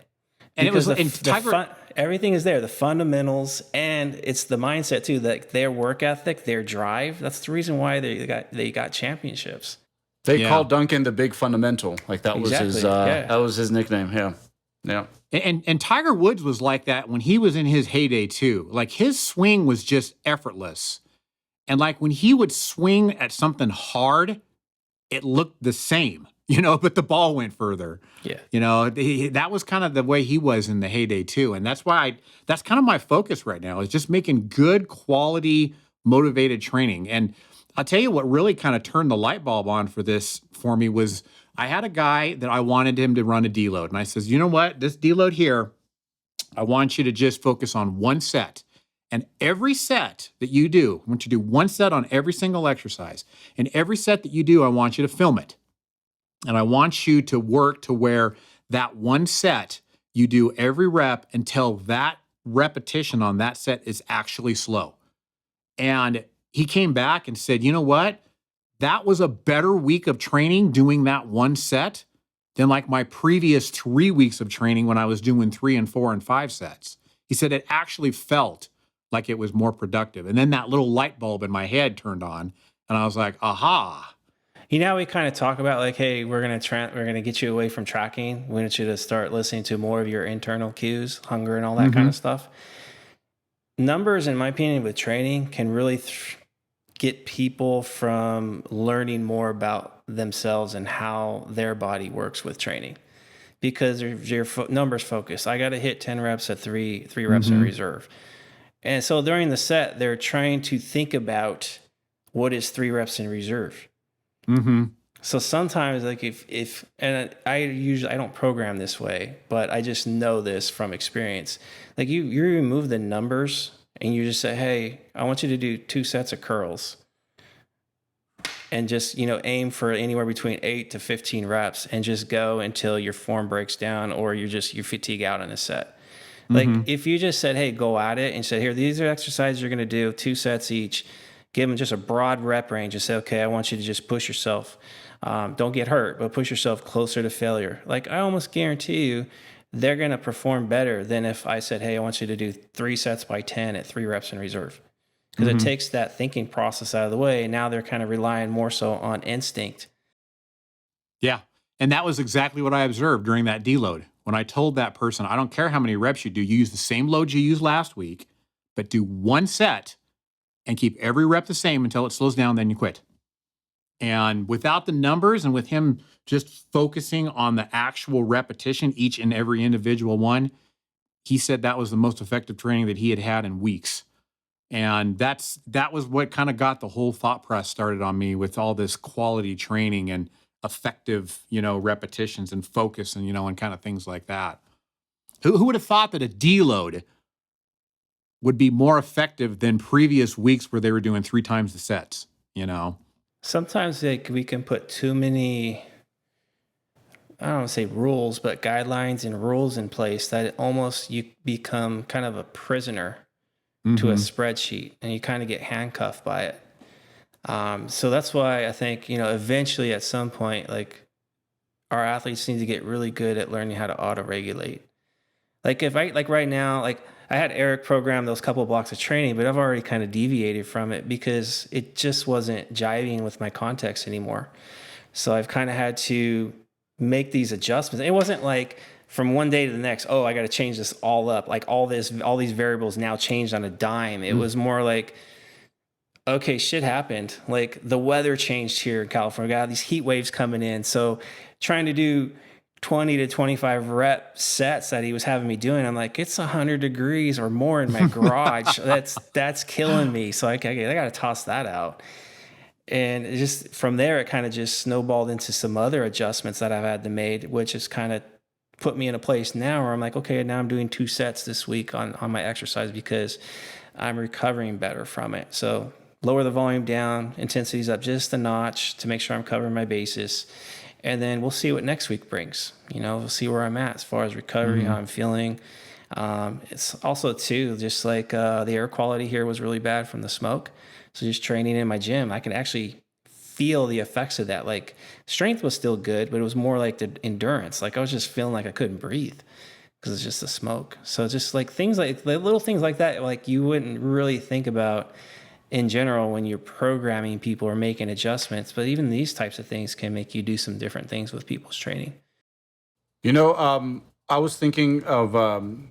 B: And
D: because
B: it was
D: everything is there, the fundamentals, and it's the mindset too, that their work ethic, their drive. That's the reason why they got championships.
C: They called Duncan the big fundamental. Like that was that was his nickname. Yeah. Yeah.
B: And Tiger Woods was like that when he was in his heyday too. Like his swing was just effortless. And like when he would swing at something hard, it looked the same, but the ball went further.
D: Yeah.
B: That was kind of the way he was in the heyday too. And that's why that's kind of my focus right now, is just making good quality, motivated training. And I'll tell you what really kind of turned the light bulb on for me was I had a guy that I wanted him to run a deload. And I says, you know what, this deload here, I want you to just focus on one set. And every set that you do, I want you to do one set on every single exercise. And every set that you do, I want you to film it. And I want you to work to where that one set, you do every rep until that repetition on that set is actually slow. And he came back and said, you know what? That was a better week of training doing that one set than like my previous 3 weeks of training when I was doing 3 and 4 and 5 sets. He said it actually felt like it was more productive. And then that little light bulb in my head turned on and I was like, aha.
D: We kind of talk about like, hey, we're gonna get you away from tracking. We want you to start listening to more of your internal cues, hunger, and all that kind of stuff. Numbers, in my opinion, with training can really get people from learning more about themselves and how their body works with training, because your numbers focus. I got to hit 10 reps at three reps in reserve. And so during the set, they're trying to think about what is 3 reps in reserve. So sometimes, like if and I don't program this way, but I just know this from experience. Like you remove the numbers and you just say, hey, I want you to do 2 sets of curls, and just aim for anywhere between 8 to 15 reps, and just go until your form breaks down or you fatigue out in a set. Like if you just said, hey, go at it, and said, here, these are exercises you're going to do, 2 sets each. Give them just a broad rep range and say, okay, I want you to just push yourself. Don't get hurt, but push yourself closer to failure. Like I almost guarantee you they're going to perform better than if I said, hey, I want you to do 3 sets by 10 at 3 reps in reserve. Because it takes that thinking process out of the way. And now they're kind of relying more so on instinct.
B: Yeah. And that was exactly what I observed during that deload. When I told that person, I don't care how many reps you do, you use the same load you used last week, but do 1 set and keep every rep the same until it slows down, then you quit. And without the numbers and with him just focusing on the actual repetition, each and every individual one, he said that was the most effective training that he had had in weeks. And that was what kind of got the whole thought press started on me with all this quality training and effective, repetitions and focus and, and kind of things like that. Who would have thought that a deload would be more effective than previous weeks where they were doing 3 times the sets,
D: Sometimes we can put too many I don't want to say rules, but guidelines and rules in place that almost you become kind of a prisoner to a spreadsheet, and you kind of get handcuffed by it. So that's why I think, eventually at some point, like, our athletes need to get really good at learning how to auto-regulate. Like right now, like I had Eric program those couple of blocks of training, but I've already kind of deviated from it because it just wasn't jiving with my context anymore. So I've kind of had to make these adjustments. It wasn't like from one day to the next, oh, I got to change this all up. Like all these variables now changed on a dime. It was more like, okay, shit happened. Like the weather changed here in California. Got these heat waves coming in. So trying to do 20 to 25 rep sets that he was having me doing, I'm like, it's 100 degrees or more in my garage. That's killing me. So I got to toss that out. And it just from there, it kind of just snowballed into some other adjustments that I've had to make, which has kind of put me in a place now where I'm like, okay, now I'm doing 2 sets this week on my exercise because I'm recovering better from it. So lower the volume down, intensity's up just a notch to make sure I'm covering my bases. And then we'll see what next week brings. We'll see where I'm at as far as recovery, how I'm feeling. It's also too, just like the air quality here was really bad from the smoke. So just training in my gym, I can actually feel the effects of that. Like strength was still good, but it was more like the endurance. Like I was just feeling like I couldn't breathe because it's just the smoke. So just like things like little things like that, like you wouldn't really think about in general when you're programming people or making adjustments. But even these types of things can make you do some different things with people's training.
C: I was thinking of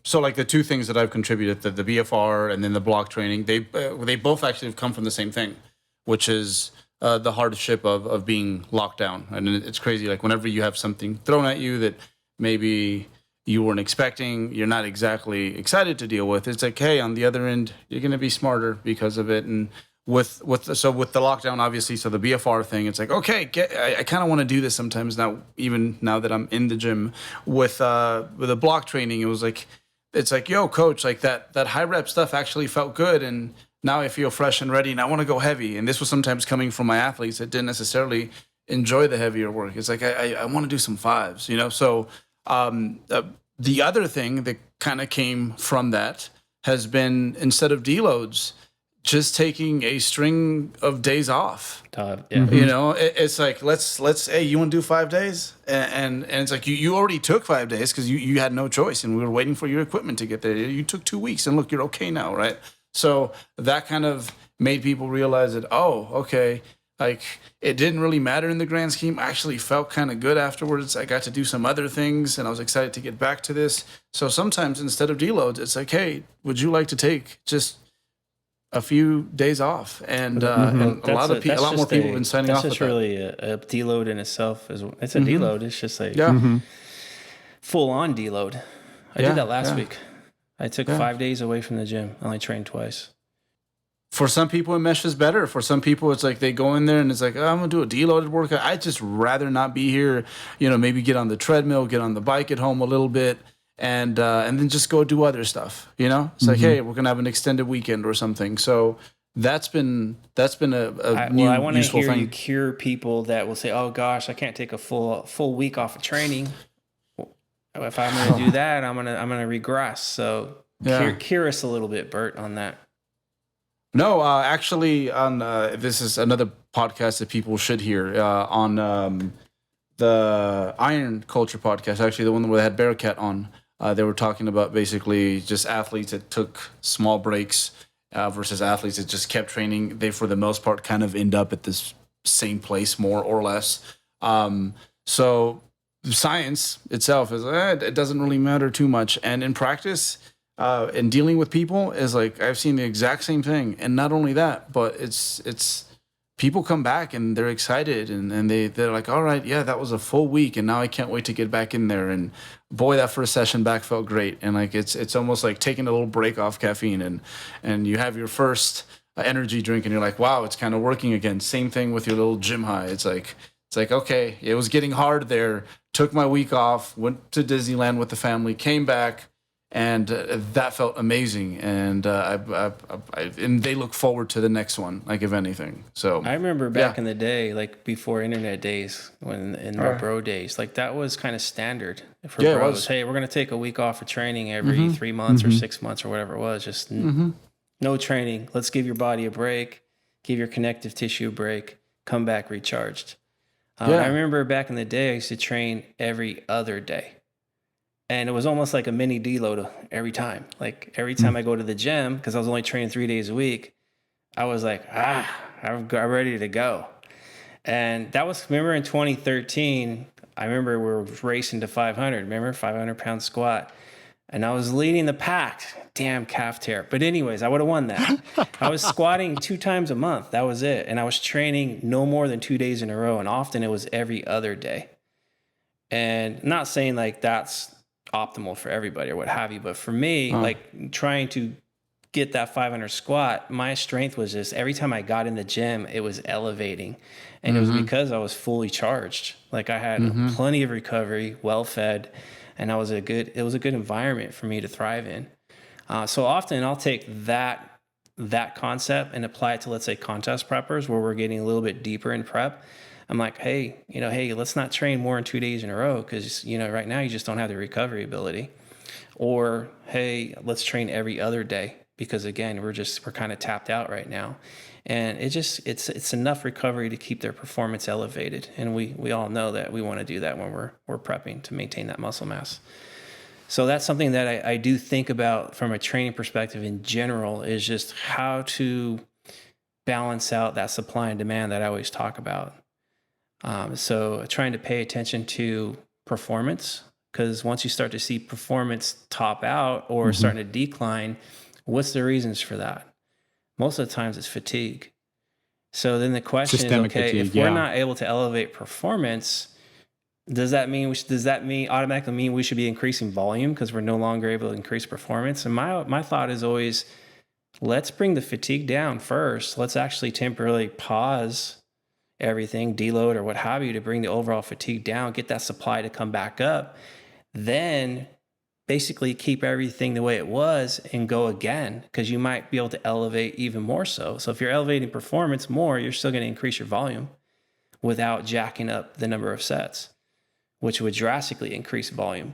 C: so like the 2 things that I've contributed, the BFR and then the block training. They both actually have come from the same thing, which is the hardship of being locked down. And it's crazy. Like whenever you have something thrown at you that maybe you weren't expecting, you're not exactly excited to deal with. It's like, hey, on the other end, you're going to be smarter because of it. And with the lockdown, obviously, so the BFR thing, it's like, okay, I kind of want to do this sometimes now, even now that I'm in the gym. With the block training, it's like, yo, coach, like that high rep stuff actually felt good, and now I feel fresh and ready, and I want to go heavy. And this was sometimes coming from my athletes that didn't necessarily enjoy the heavier work. It's like I want to do some 5s, So the other thing that kind of came from that has been, instead of deloads, just taking a string of days off. It's like, let's hey, you want to do 5 days? And it's like, you already took 5 days because you had no choice, and we were waiting for your equipment to get there. You took 2 weeks, and look, you're okay now, right? So that kind of made people realize that, oh, okay, like it didn't really matter in the grand scheme. I actually felt kind of good afterwards. I got to do some other things, and I was excited to get back to this. So sometimes instead of deloads, it's like, hey, would you like to take just a few days off? And a lot more people have been signing off.
D: That's just really a deload in itself. It's a deload. It's just like full on deload. I did that last week. I took 5 days away from the gym. I only trained twice.
C: For some people, it meshes better. For some people, it's like they go in there and it's like, oh, I'm going to do a deloaded workout. I'd just rather not be here. Maybe get on the treadmill, get on the bike at home a little bit, and then just go do other stuff. It's like, hey, we're going to have an extended weekend or something. So that's been a new
D: I want to
C: useful
D: hear
C: thing.
D: You cure people that will say, oh gosh, I can't take a full week off of training. If I'm going to do that, I'm gonna regress. So cure us a little bit, Bert, on that.
C: No, actually, on this is another podcast that people should hear on the Iron Culture podcast. Actually, the one where they had Bearcat on. They were talking about basically just athletes that took small breaks versus athletes that just kept training. They, for the most part, kind of end up at this same place, more or less. So the science itself is it doesn't really matter too much, and in practice. And dealing with people is like, I've seen the exact same thing. And not only that, but it's people come back and they're excited and they're like, all right, yeah, that was a full week. And now I can't wait to get back in there. And boy, that first session back felt great. And like, it's almost like taking a little break off caffeine and you have your first energy drink and you're like, wow, it's kind of working again. Same thing with your little gym high. It's like, okay, it was getting hard there. Took my week off, went to Disneyland with the family, came back. And that felt amazing, and and they look forward to the next one, like if anything. So
D: I remember back in the day, like before internet days, when in my bro days, like that was kind of standard for bros. Hey, we're gonna take a week off of training every 3 months or 6 months or whatever it was. Just no training. Let's give your body a break, give your connective tissue a break, come back recharged. I remember back in the day, I used to train every other day. And it was almost like a mini deload every time. Like every time I go to the gym, because I was only training 3 days a week, I was like, I'm ready to go. And that was, remember in 2013, I remember we were racing to 500, remember 500-pound squat. And I was leading the pack. Damn calf tear. But anyways, I would have won that. I was squatting 2 times a month. That was it. And I was training no more than 2 days in a row. And often it was every other day. And not saying like that's optimal for everybody or what have you, but for me, like trying to get that 500 squat, my strength was just every time I got in the gym, it was elevating. And it was because I was fully charged. Like I had plenty of recovery, well fed, and it was a good environment for me to thrive in. So often I'll take that concept and apply it to, let's say, contest preppers where we're getting a little bit deeper in prep. I'm like, hey, let's not train more than 2 days in a row because, right now you just don't have the recovery ability. Or, hey, let's train every other day because, again, we're kind of tapped out right now. And it's enough recovery to keep their performance elevated. And we all know that we want to do that when we're prepping to maintain that muscle mass. So that's something that I do think about from a training perspective in general, is just how to balance out that supply and demand that I always talk about. So trying to pay attention to performance, because once you start to see performance top out or starting to decline, what's the reasons for that? Most of the times it's fatigue. So then the question is, okay, fatigue, if we're not able to elevate performance, does that automatically mean we should be increasing volume because we're no longer able to increase performance? And my thought is always, let's bring the fatigue down first. Let's actually temporarily pause everything, deload or what have you, to bring the overall fatigue down, get that supply to come back up, then basically keep everything the way it was and go again, because you might be able to elevate even more so. So if you're elevating performance more, you're still going to increase your volume without jacking up the number of sets, which would drastically increase volume.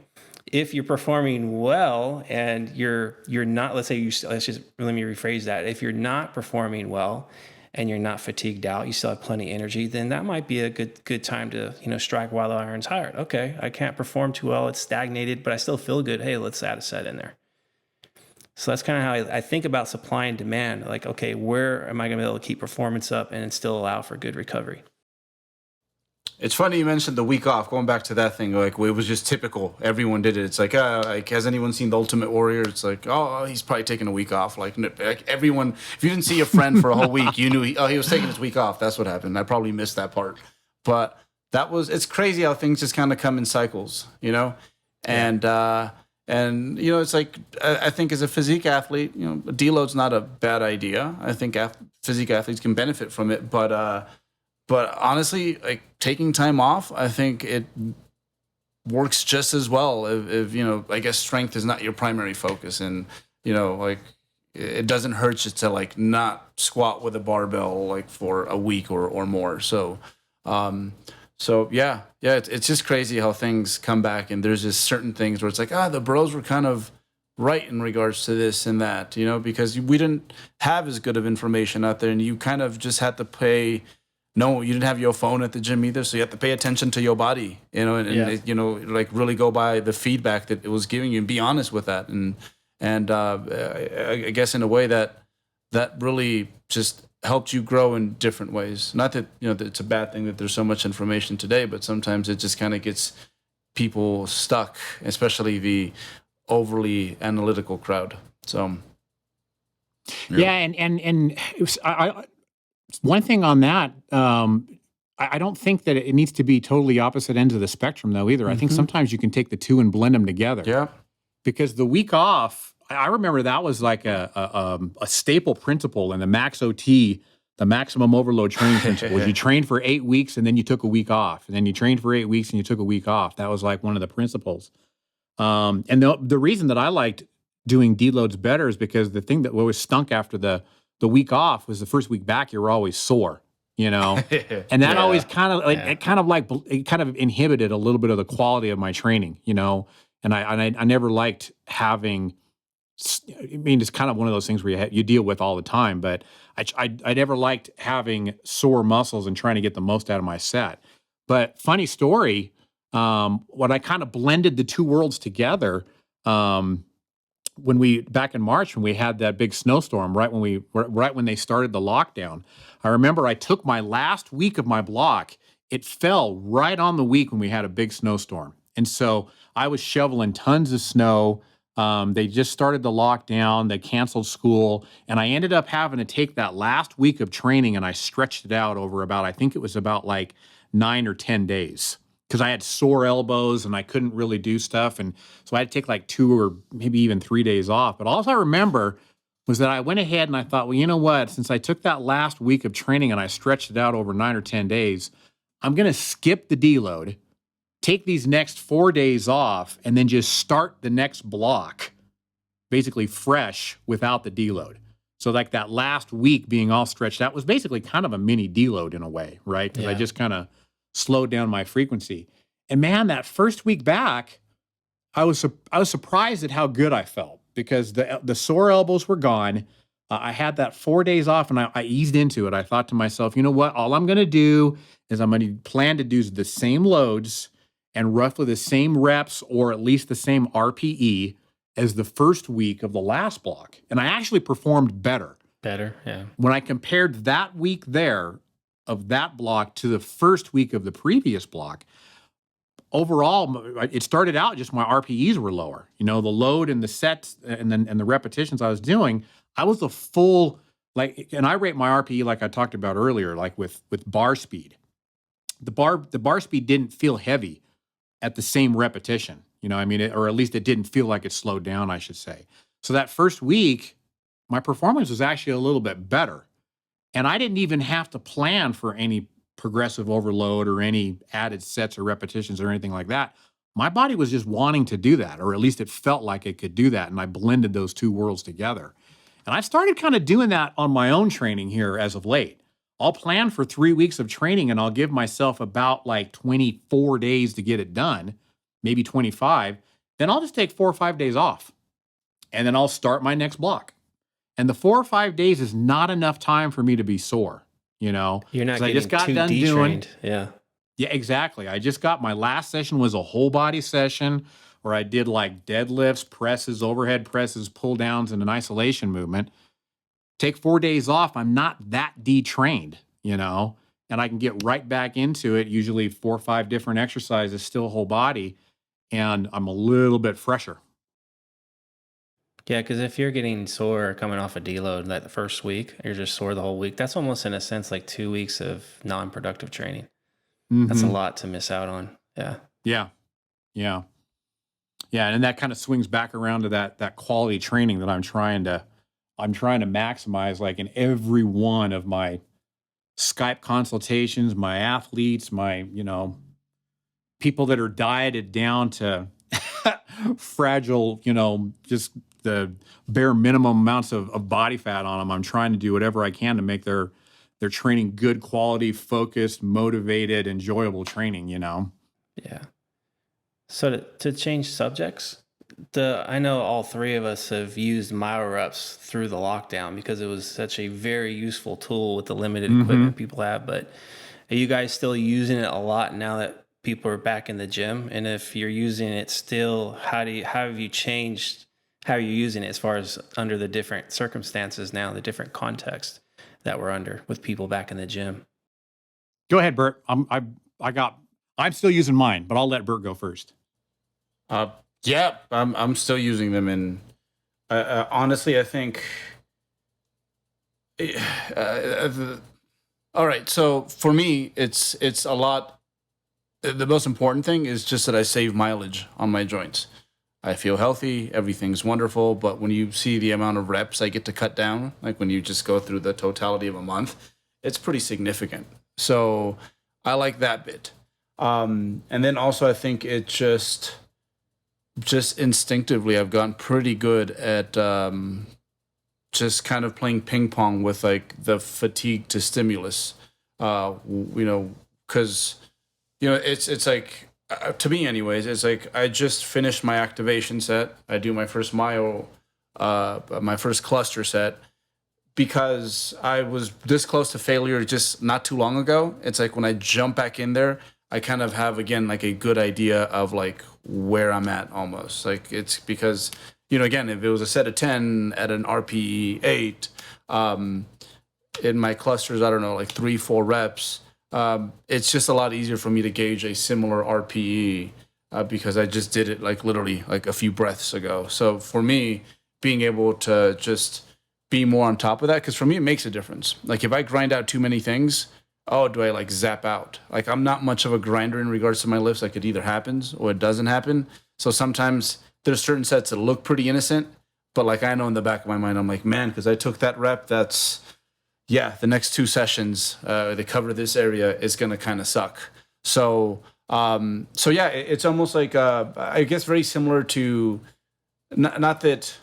D: If you're performing well and you're not, let me rephrase that. If you're not performing well and you're not fatigued out, you still have plenty of energy, then that might be a good time to, strike while the iron's hot. Okay, I can't perform too well, it's stagnated, but I still feel good. Hey, let's add a set in there. So that's kind of how I think about supply and demand. Like, okay, where am I going to be able to keep performance up and still allow for good recovery?
C: It's funny you mentioned the week off. Going back to that thing, like it was just typical. Everyone did it. It's like has anyone seen The Ultimate Warrior? It's like, oh, he's probably taking a week off. Like everyone, if you didn't see a friend for a whole week, you knew he was taking his week off. That's what happened. I probably missed that part, but it's crazy how things just kind of come in cycles, and it's like I think as a physique athlete, deload's not a bad idea. I think physique athletes can benefit from it, but honestly, like taking time off, I think it works just as well if I guess strength is not your primary focus, and like it doesn't hurt just to like not squat with a barbell like for a week or more. So it's just crazy how things come back, and there's just certain things where it's like the bros were kind of right in regards to this and that, because we didn't have as good of information out there, and you kind of just had to pay. No, you didn't have your phone at the gym either, so you have to pay attention to your body, like really go by the feedback that it was giving you and be honest with that. And I guess in a way that really just helped you grow in different ways. Not that, that it's a bad thing that there's so much information today, but sometimes it just kind of gets people stuck, especially the overly analytical crowd. So.
B: Yeah. And it was, one thing on that, I don't think that it needs to be totally opposite ends of the spectrum, though, either. I think sometimes you can take the two and blend them together. Yeah. Because the week off, I remember that was like a staple principle in the max OT, the maximum overload training principle. You trained for 8 weeks and then you took a week off. And then you trained for 8 weeks and you took a week off. That was like one of the principles. And the reason that I liked doing deloads better is because the thing that always stunk after the week off was the first week back, you were always sore, you know, and that always kind of like, it kind of inhibited a little bit of the quality of my training, you know, and I never liked having, I mean, it's kind of one of those things where you deal with all the time, but I never liked having sore muscles and trying to get the most out of my set. But funny story, when I kind of blended the two worlds together, back in March when we had that big snowstorm, right when they started the lockdown, I remember I took my last week of my block. It fell right on the week when we had a big snowstorm, and so I was shoveling tons of snow. They just started the lockdown. They canceled school, and I ended up having to take that last week of training and I stretched it out over I think it was about like 9 or 10 days. Because I had sore elbows and I couldn't really do stuff. And so I had to take like 2 or maybe even 3 days off. But all I remember was that I went ahead and I thought, well, you know what? Since I took that last week of training and I stretched it out over 9 or 10 days, I'm going to skip the deload, take these next 4 days off, and then just start the next block basically fresh without the deload. So like that last week being all stretched out was basically kind of a mini deload in a way, right? Because I just kind of slowed down my frequency. And man, that first week back, I was surprised at how good I felt because the sore elbows were gone. I had that 4 days off and I eased into it. I thought to myself, you know what? All I'm going to do is I'm going to plan to do the same loads and roughly the same reps or at least the same RPE as the first week of the last block. And I actually performed better. When I compared that week there of that block to the first week of the previous block, overall, it started out just my RPEs were lower. You know, the load and the sets and the repetitions I was doing, I was a full, like, and I rate my RPE like I talked about earlier, like with bar speed. The bar speed didn't feel heavy at the same repetition. You know, I mean, or at least it didn't feel like it slowed down, I should say. So that first week, my performance was actually a little bit better. And I didn't even have to plan for any progressive overload or any added sets or repetitions or anything like that. My body was just wanting to do that, or at least it felt like it could do that. And I blended those two worlds together. And I've started kind of doing that on my own training here as of late. I'll plan for 3 weeks of training and I'll give myself about like 24 days to get it done, maybe 25. Then I'll just take 4 or 5 days off. And then I'll start my next block. And the 4 or 5 days is not enough time for me to be sore, you know?
D: You're not
B: getting
D: I just got too done detrained. Yeah,
B: exactly. I just got my last session was a whole body session where I did like deadlifts, presses, overhead presses, pull downs, and an isolation movement. Take 4 days off. I'm not that detrained, you know? And I can get right back into it, usually 4 or 5 different exercises, still whole body, and I'm a little bit fresher.
D: Yeah, because if you're getting sore coming off a deload like the first week, you're just sore the whole week. That's almost in a sense like 2 weeks of non-productive training. That's a lot to miss out on. Yeah.
B: And that kind of swings back around to that quality training that I'm trying to maximize, like in every one of my Skype consultations, my athletes, my, you know, people that are dieted down to fragile, you know, just the bare minimum amounts of body fat on them. I'm trying to do whatever I can to make their training good quality, focused, motivated, enjoyable training, you know?
D: Yeah. So to change subjects, I know all three of us have used Myo-reps through the lockdown because it was such a very useful tool with the limited equipment people have. But are you guys still using it a lot now that people are back in the gym? And if you're using it still, how have you changed how you're using it as far as under the different circumstances now, the different context that we're under with people back in the gym?
B: Go ahead, Bert. I'm still using mine, but I'll let Bert go first.
C: Yeah, I'm still using them, and honestly, I think. All right, so for me, it's a lot. The most important thing is just that I save mileage on my joints. I feel healthy, everything's wonderful, but when you see the amount of reps I get to cut down, like when you just go through the totality of a month, it's pretty significant. So I like that bit. And then also I think it just, just instinctively, I've gotten pretty good at just kind of playing ping pong with like the fatigue to stimulus. Because it's like to me, anyways, it's like I just finished my activation set. I do my first my first cluster set because I was this close to failure just not too long ago. It's like when I jump back in there, I kind of have again like a good idea of like where I'm at almost. Like it's because again, if it was a set of 10 at an RPE 8, in my clusters, I don't know, like 3-4 reps, it's just a lot easier for me to gauge a similar RPE because I just did it like literally like a few breaths ago. So for me, being able to just be more on top of that, because for me, it makes a difference. Like if I grind out too many things, oh, do I like zap out? Like I'm not much of a grinder in regards to my lifts. Like it either happens or it doesn't happen. So sometimes there's certain sets that look pretty innocent, but like I know in the back of my mind, I'm like, man, because I took that rep, the next 2 sessions, they cover this area, is going to kind of suck. So yeah, it's almost like, I guess very similar to, not that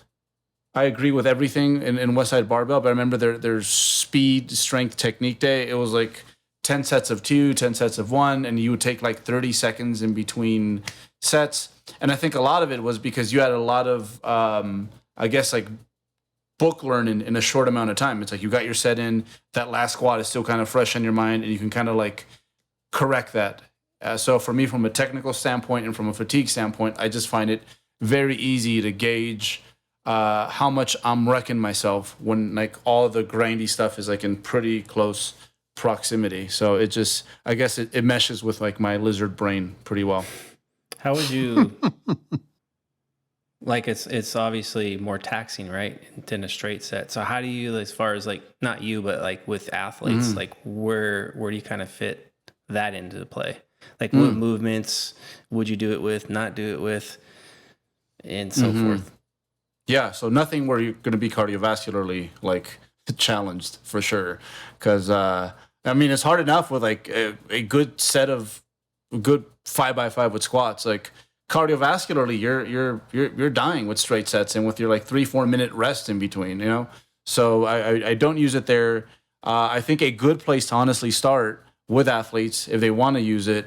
C: I agree with everything in Westside Barbell, but I remember there's speed, strength, technique day. It was like 10 sets of 2, 10 sets of 1, and you would take like 30 seconds in between sets. And I think a lot of it was because you had a lot of, I guess, like book learning in a short amount of time. It's like you got your set in, that last squat is still kind of fresh in your mind, and you can kind of like correct that. So for me, from a technical standpoint and from a fatigue standpoint, I just find it very easy to gauge how much I'm wrecking myself when like all the grindy stuff is like in pretty close proximity. So it just, I guess it meshes with like my lizard brain pretty well.
D: How would you like it's obviously more taxing, right, than a straight set. So how do you, as far as like not you, but like with athletes, like where do you kind of fit that into the play? Like what movements would you do it with, not do it with, and so forth?
C: Yeah, so nothing where you're going to be cardiovascularly like challenged for sure, because I mean it's hard enough with like a good set of good 5x5 with squats. Like cardiovascularly, you're dying with straight sets and with your like 3-4 minute rest in between. So I don't use it there. I think a good place to honestly start with athletes if they want to use it.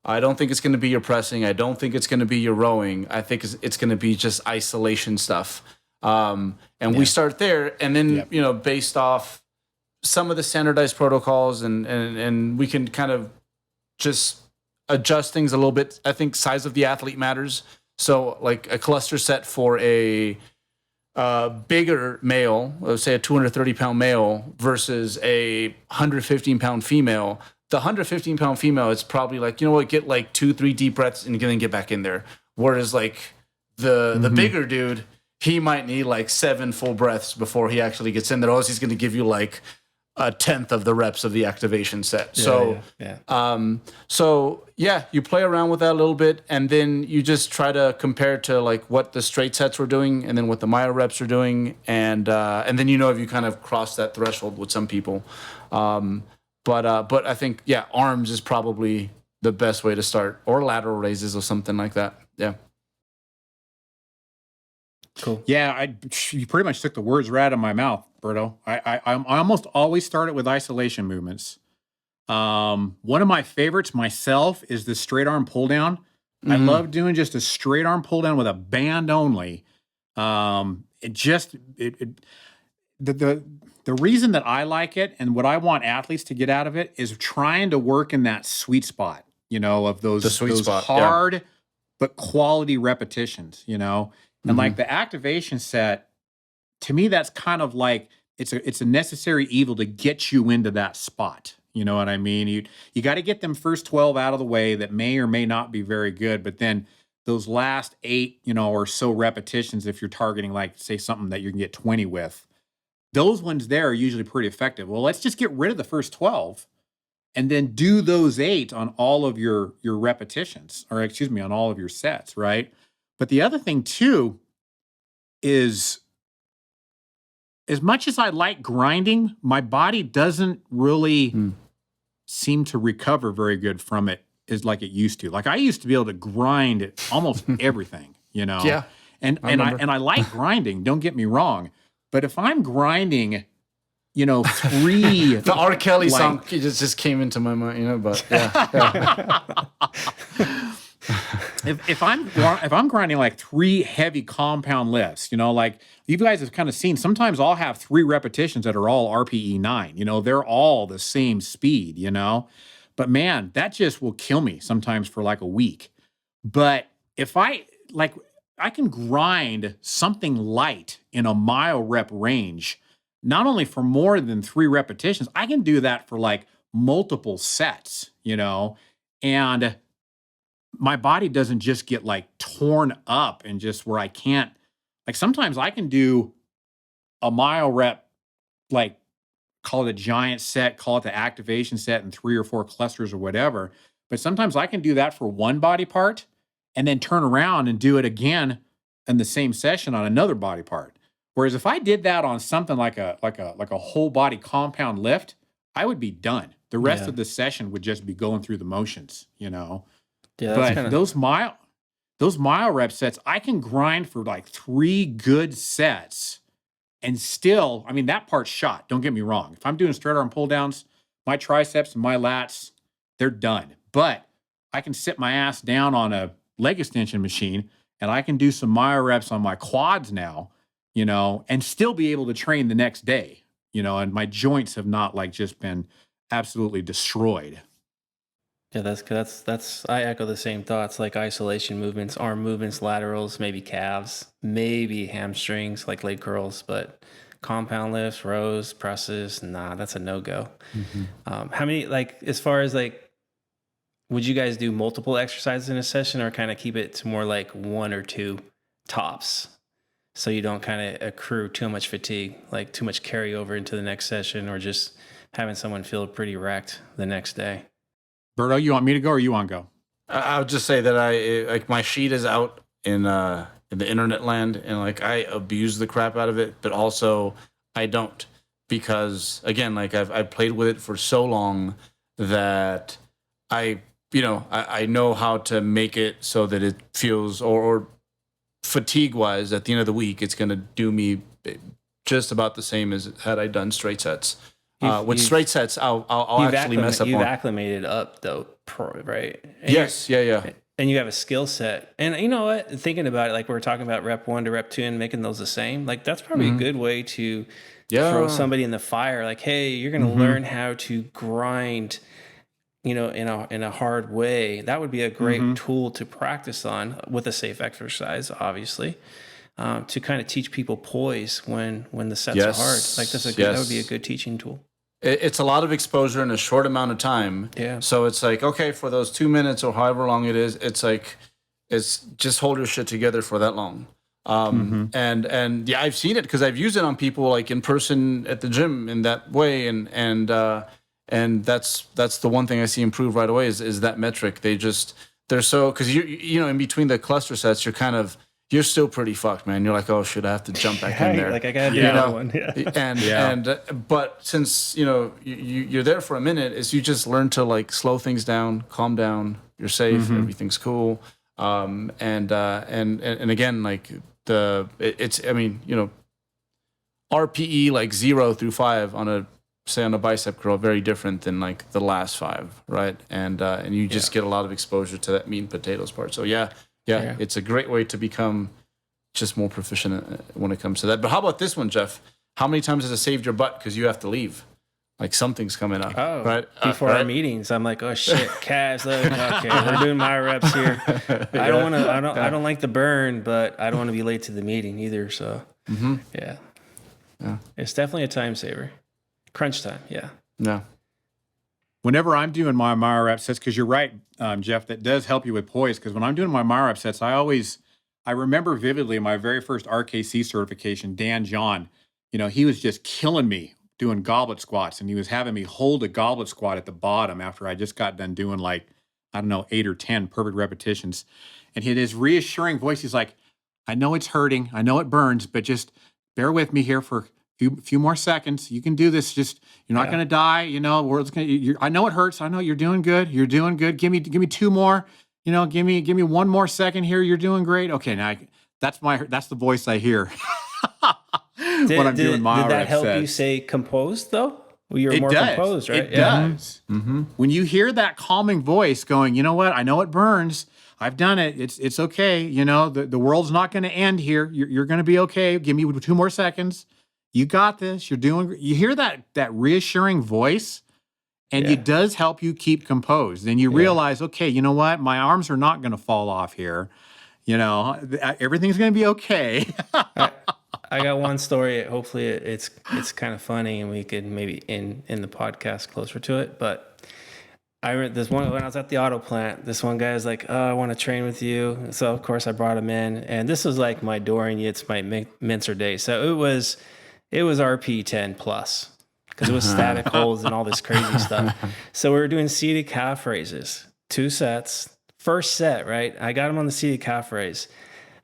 C: I don't think it's going to be your pressing. I don't think it's going to be your rowing. I think it's going to be just isolation stuff. We start there, and then based off some of the standardized protocols, and we can kind of just adjust things a little bit. I think size of the athlete matters. So like a cluster set for a bigger male, let's say a 230-pound male versus a 115-pound female. The 115-pound female, it's probably like, get like 2-3 deep breaths and then get back in there. Whereas like the bigger dude, he might need like 7 full breaths before he actually gets in there. Or else he's going to give you like a 1/10 of the reps of the activation set. So you play around with that a little bit, and then you just try to compare to like what the straight sets were doing, and then what the Myo-reps are doing, and then if you kind of cross that threshold with some people. But I think arms is probably the best way to start, or lateral raises or something like that. Yeah.
B: Cool. Yeah, you pretty much took the words right out of my mouth, Berto. I almost always start it with isolation movements. One of my favorites myself is the straight arm pull down. I love doing just a straight arm pull down with a band only. The reason that I like it and what I want athletes to get out of it is trying to work in that sweet spot, of those hard but quality repetitions, And like the activation set, to me, that's kind of like it's a necessary evil to get you into that spot. You know what I mean? You got to get them first 12 out of the way that may or may not be very good, but then those last 8, or so repetitions, if you're targeting like say something that you can get 20 with, those ones there are usually pretty effective. Well, let's just get rid of the first 12 and then do those 8 on all of your repetitions, or on all of your sets, right? But the other thing too is, as much as I like grinding, my body doesn't really seem to recover very good from it as like it used to. Like I used to be able to grind almost everything, you know?
C: Yeah,
B: And
C: I
B: and I
C: remember.
B: and I like grinding, don't get me wrong. But if I'm grinding, you know, 3
C: The R. Kelly
B: like-
C: song just came into my mind, you know, but yeah.
B: if I'm grinding like 3 heavy compound lifts, you know, like you guys have kind of seen, sometimes I'll have 3 repetitions that are all RPE 9. You know, they're all the same speed, you know. But man, that just will kill me sometimes for like a week. But if I can grind something light in a myo-rep range, not only for more than 3 repetitions, I can do that for like multiple sets, you know, and my body doesn't just get like torn up and just where I can't, like sometimes I can do a myo-rep, like call it a giant set, call it the activation set in 3 or 4 clusters or whatever. But sometimes I can do that for one body part and then turn around and do it again in the same session on another body part. Whereas if I did that on something like a whole body compound lift, I would be done. The rest of the session would just be going through the motions, you know.
D: Yeah,
B: But those myo-rep sets, I can grind for like 3 good sets. And still, I mean, that part's shot. Don't get me wrong. If I'm doing straight arm pull downs, my triceps and my lats, they're done. But I can sit my ass down on a leg extension machine and I can do some myo-reps on my quads now, you know, and still be able to train the next day, you know, and my joints have not like just been absolutely destroyed.
D: Yeah, that's I echo the same thoughts, like isolation movements, arm movements, laterals, maybe calves, maybe hamstrings, like leg curls, but compound lifts, rows, presses, nah, that's a no-go. How many, like, as far as like, would you guys do multiple exercises in a session or kind of keep it to more like 1 or 2 tops? So you don't kind of accrue too much fatigue, like too much carryover into the next session, or just having someone feel pretty wrecked the next day.
B: Berto, you want me to go or you want to go?
C: I would just say that like my sheet is out in the internet land, and like I abuse the crap out of it, but also I don't, because again, like I've played with it for so long that I know how to make it so that it feels or fatigue wise at the end of the week it's going to do me just about the same as had I done straight sets. With straight sets, I'll actually mess up.
D: You've
C: on.
D: acclimated up though, right? And
C: Yes, yeah.
D: And you have a skill set. And you know what? Thinking about it, like we were talking about rep 1 to rep 2 and making those the same, like that's probably a good way to throw somebody in the fire. Like, hey, you're going to learn how to grind, you know, in a hard way. That would be a great tool to practice on with a safe exercise, obviously. To kind of teach people poise when the sets are hard. Like that would be a good teaching tool.
C: It's a lot of exposure in a short amount of time.
D: Yeah.
C: So it's like, okay, for those 2 minutes or however long it is, it's like, it's just hold your shit together for that long. And yeah, I've seen it because I've used it on people like in person at the gym in that way. And that's the one thing I see improve right away is that metric. They're so, because you know, in between the cluster sets, you're still pretty fucked, man. You're like, oh shit, I have to jump back in there.
D: Like I gotta do another one. Yeah.
C: But since you know you're there for a minute, is you just learn to like slow things down, calm down. You're safe, everything's cool. And again, like I mean, you know, RPE like 0 through 5 on a bicep curl, very different than like the last 5, right? And you just get a lot of exposure to that meat and potatoes part. So yeah, it's a great way to become just more proficient when it comes to that. But how about this one, Jeff? How many times has it saved your butt because you have to leave? Like something's coming up, right?
D: Before our meetings, I'm like, oh shit, calves. Okay, we're doing my reps here. I don't want to. I don't like the burn, but I don't want to be late to the meeting either. So yeah, it's definitely a time saver. Crunch time, yeah.
B: Whenever I'm doing my Myo-rep sets, because you're right, Jeff, that does help you with poise. Because when I'm doing my Myo-rep sets, I remember vividly my very first RKC certification, Dan John, you know, he was just killing me doing goblet squats, and he was having me hold a goblet squat at the bottom after I just got done doing like, I don't know, 8 or 10 perfect repetitions. And he had his reassuring voice. He's like, I know it's hurting. I know it burns, but just bear with me here for few more seconds. You can do this. Just you're not going to die. You know, I know it hurts. I know you're doing good. You're doing good. Give me 2 more. give me one more second here. You're doing great. Okay, now that's the voice I hear when I'm doing Myo-reps.
D: Did that help you stay composed though? Well, you're more composed, right?
B: It does. Mm-hmm. When you hear that calming voice going, you know what? I know it burns. I've done it. It's okay. The world's not going to end here. You're going to be okay. Give me 2 more seconds. You got this. You hear that reassuring voice, and it does help you keep composed. And you realize, okay, you know what? My arms are not going to fall off here. Everything's going to be okay.
D: I got one story. Hopefully it's kind of funny and we could maybe in the podcast closer to it. But I remember this one, when I was at the auto plant, this one guy was like, "Oh, I want to train with you." So of course I brought him in, and this was like my Dorian Yates, my Mincer day. So it was RP 10 plus because it was static holds and all this crazy stuff. So we were doing seated calf raises, 2 sets. First set, right? I got him on the seated calf raise.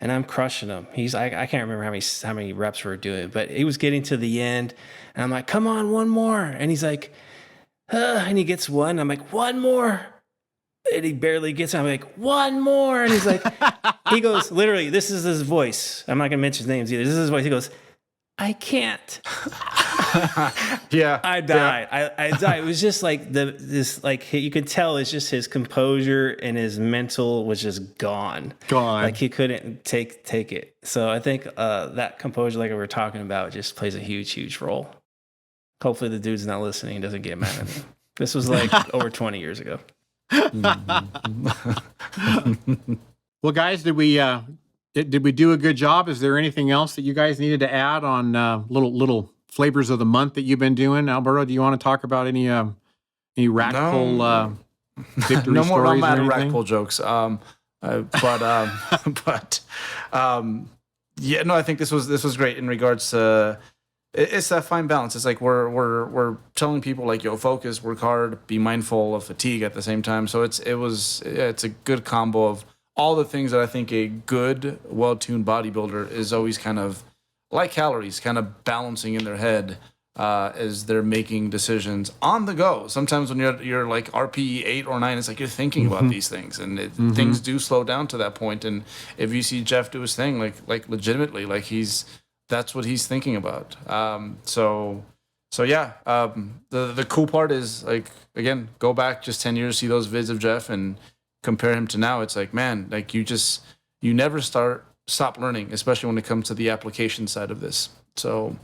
D: And I'm crushing him. I can't remember how many reps we were doing, but he was getting to the end. And I'm like, come on, one more. And he's like, and he gets one. I'm like, one more. And he barely gets it. I'm like, one more. And he's like, he goes, literally, this is his voice. I'm not going to mention names either. This is his voice. He goes, I can't.
C: Yeah.
D: I died. Yeah. I died. It was just like you could tell it's just his composure and his mental was just gone. Like he couldn't take it. So I think that composure, like we were talking about, just plays a huge role. Hopefully the dude's not listening and doesn't get mad at me. This was like over 20 years ago.
B: Well, guys, did we do a good job? Is there anything else that you guys needed to add on little flavors of the month that you've been doing? Alberto, do you want to talk about any rack pull victory
C: no more
B: stories? No
C: more rack pull jokes. I think this was great in regards to it's that fine balance. It's like we're telling people like, yo, focus, work hard, be mindful of fatigue at the same time. So it's a good combo of all the things that I think a good, well-tuned bodybuilder is always kind of like calories, kind of balancing in their head as they're making decisions on the go. Sometimes when you're like RPE 8 or 9, it's like you're thinking about these things, and things do slow down to that point. And if you see Jeff do his thing, like legitimately, like that's what he's thinking about. So yeah. The cool part is like, again, go back just 10 years, see those vids of Jeff, and compare him to now. It's like, man, like you never stop learning, especially when it comes to the application side of this. So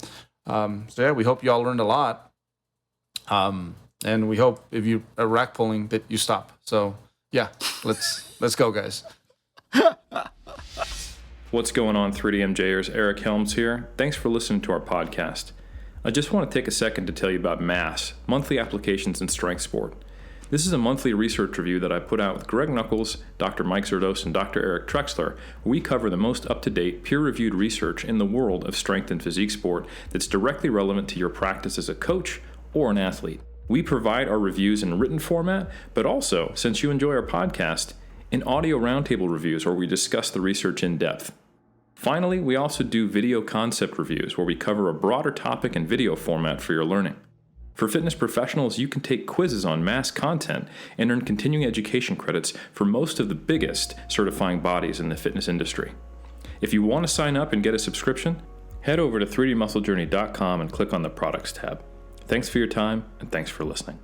C: yeah, we hope y'all learned a lot. And we hope if you are rack pulling that you stop. So yeah, let's go, guys.
E: What's going on, 3DMJers? Eric Helms here. Thanks for listening to our podcast. I just want to take a second to tell you about MASS, Monthly Applications in Strength Sport. This is a monthly research review that I put out with Greg Nuckols, Dr. Mike Zerdos, and Dr. Eric Trexler, where we cover the most up-to-date, peer-reviewed research in the world of strength and physique sport that's directly relevant to your practice as a coach or an athlete. We provide our reviews in written format, but also, since you enjoy our podcast, in audio roundtable reviews where we discuss the research in depth. Finally, we also do video concept reviews where we cover a broader topic in video format for your learning. For fitness professionals, you can take quizzes on MASS content and earn continuing education credits for most of the biggest certifying bodies in the fitness industry. If you want to sign up and get a subscription, head over to 3dmusclejourney.com and click on the products tab. Thanks for your time, and thanks for listening.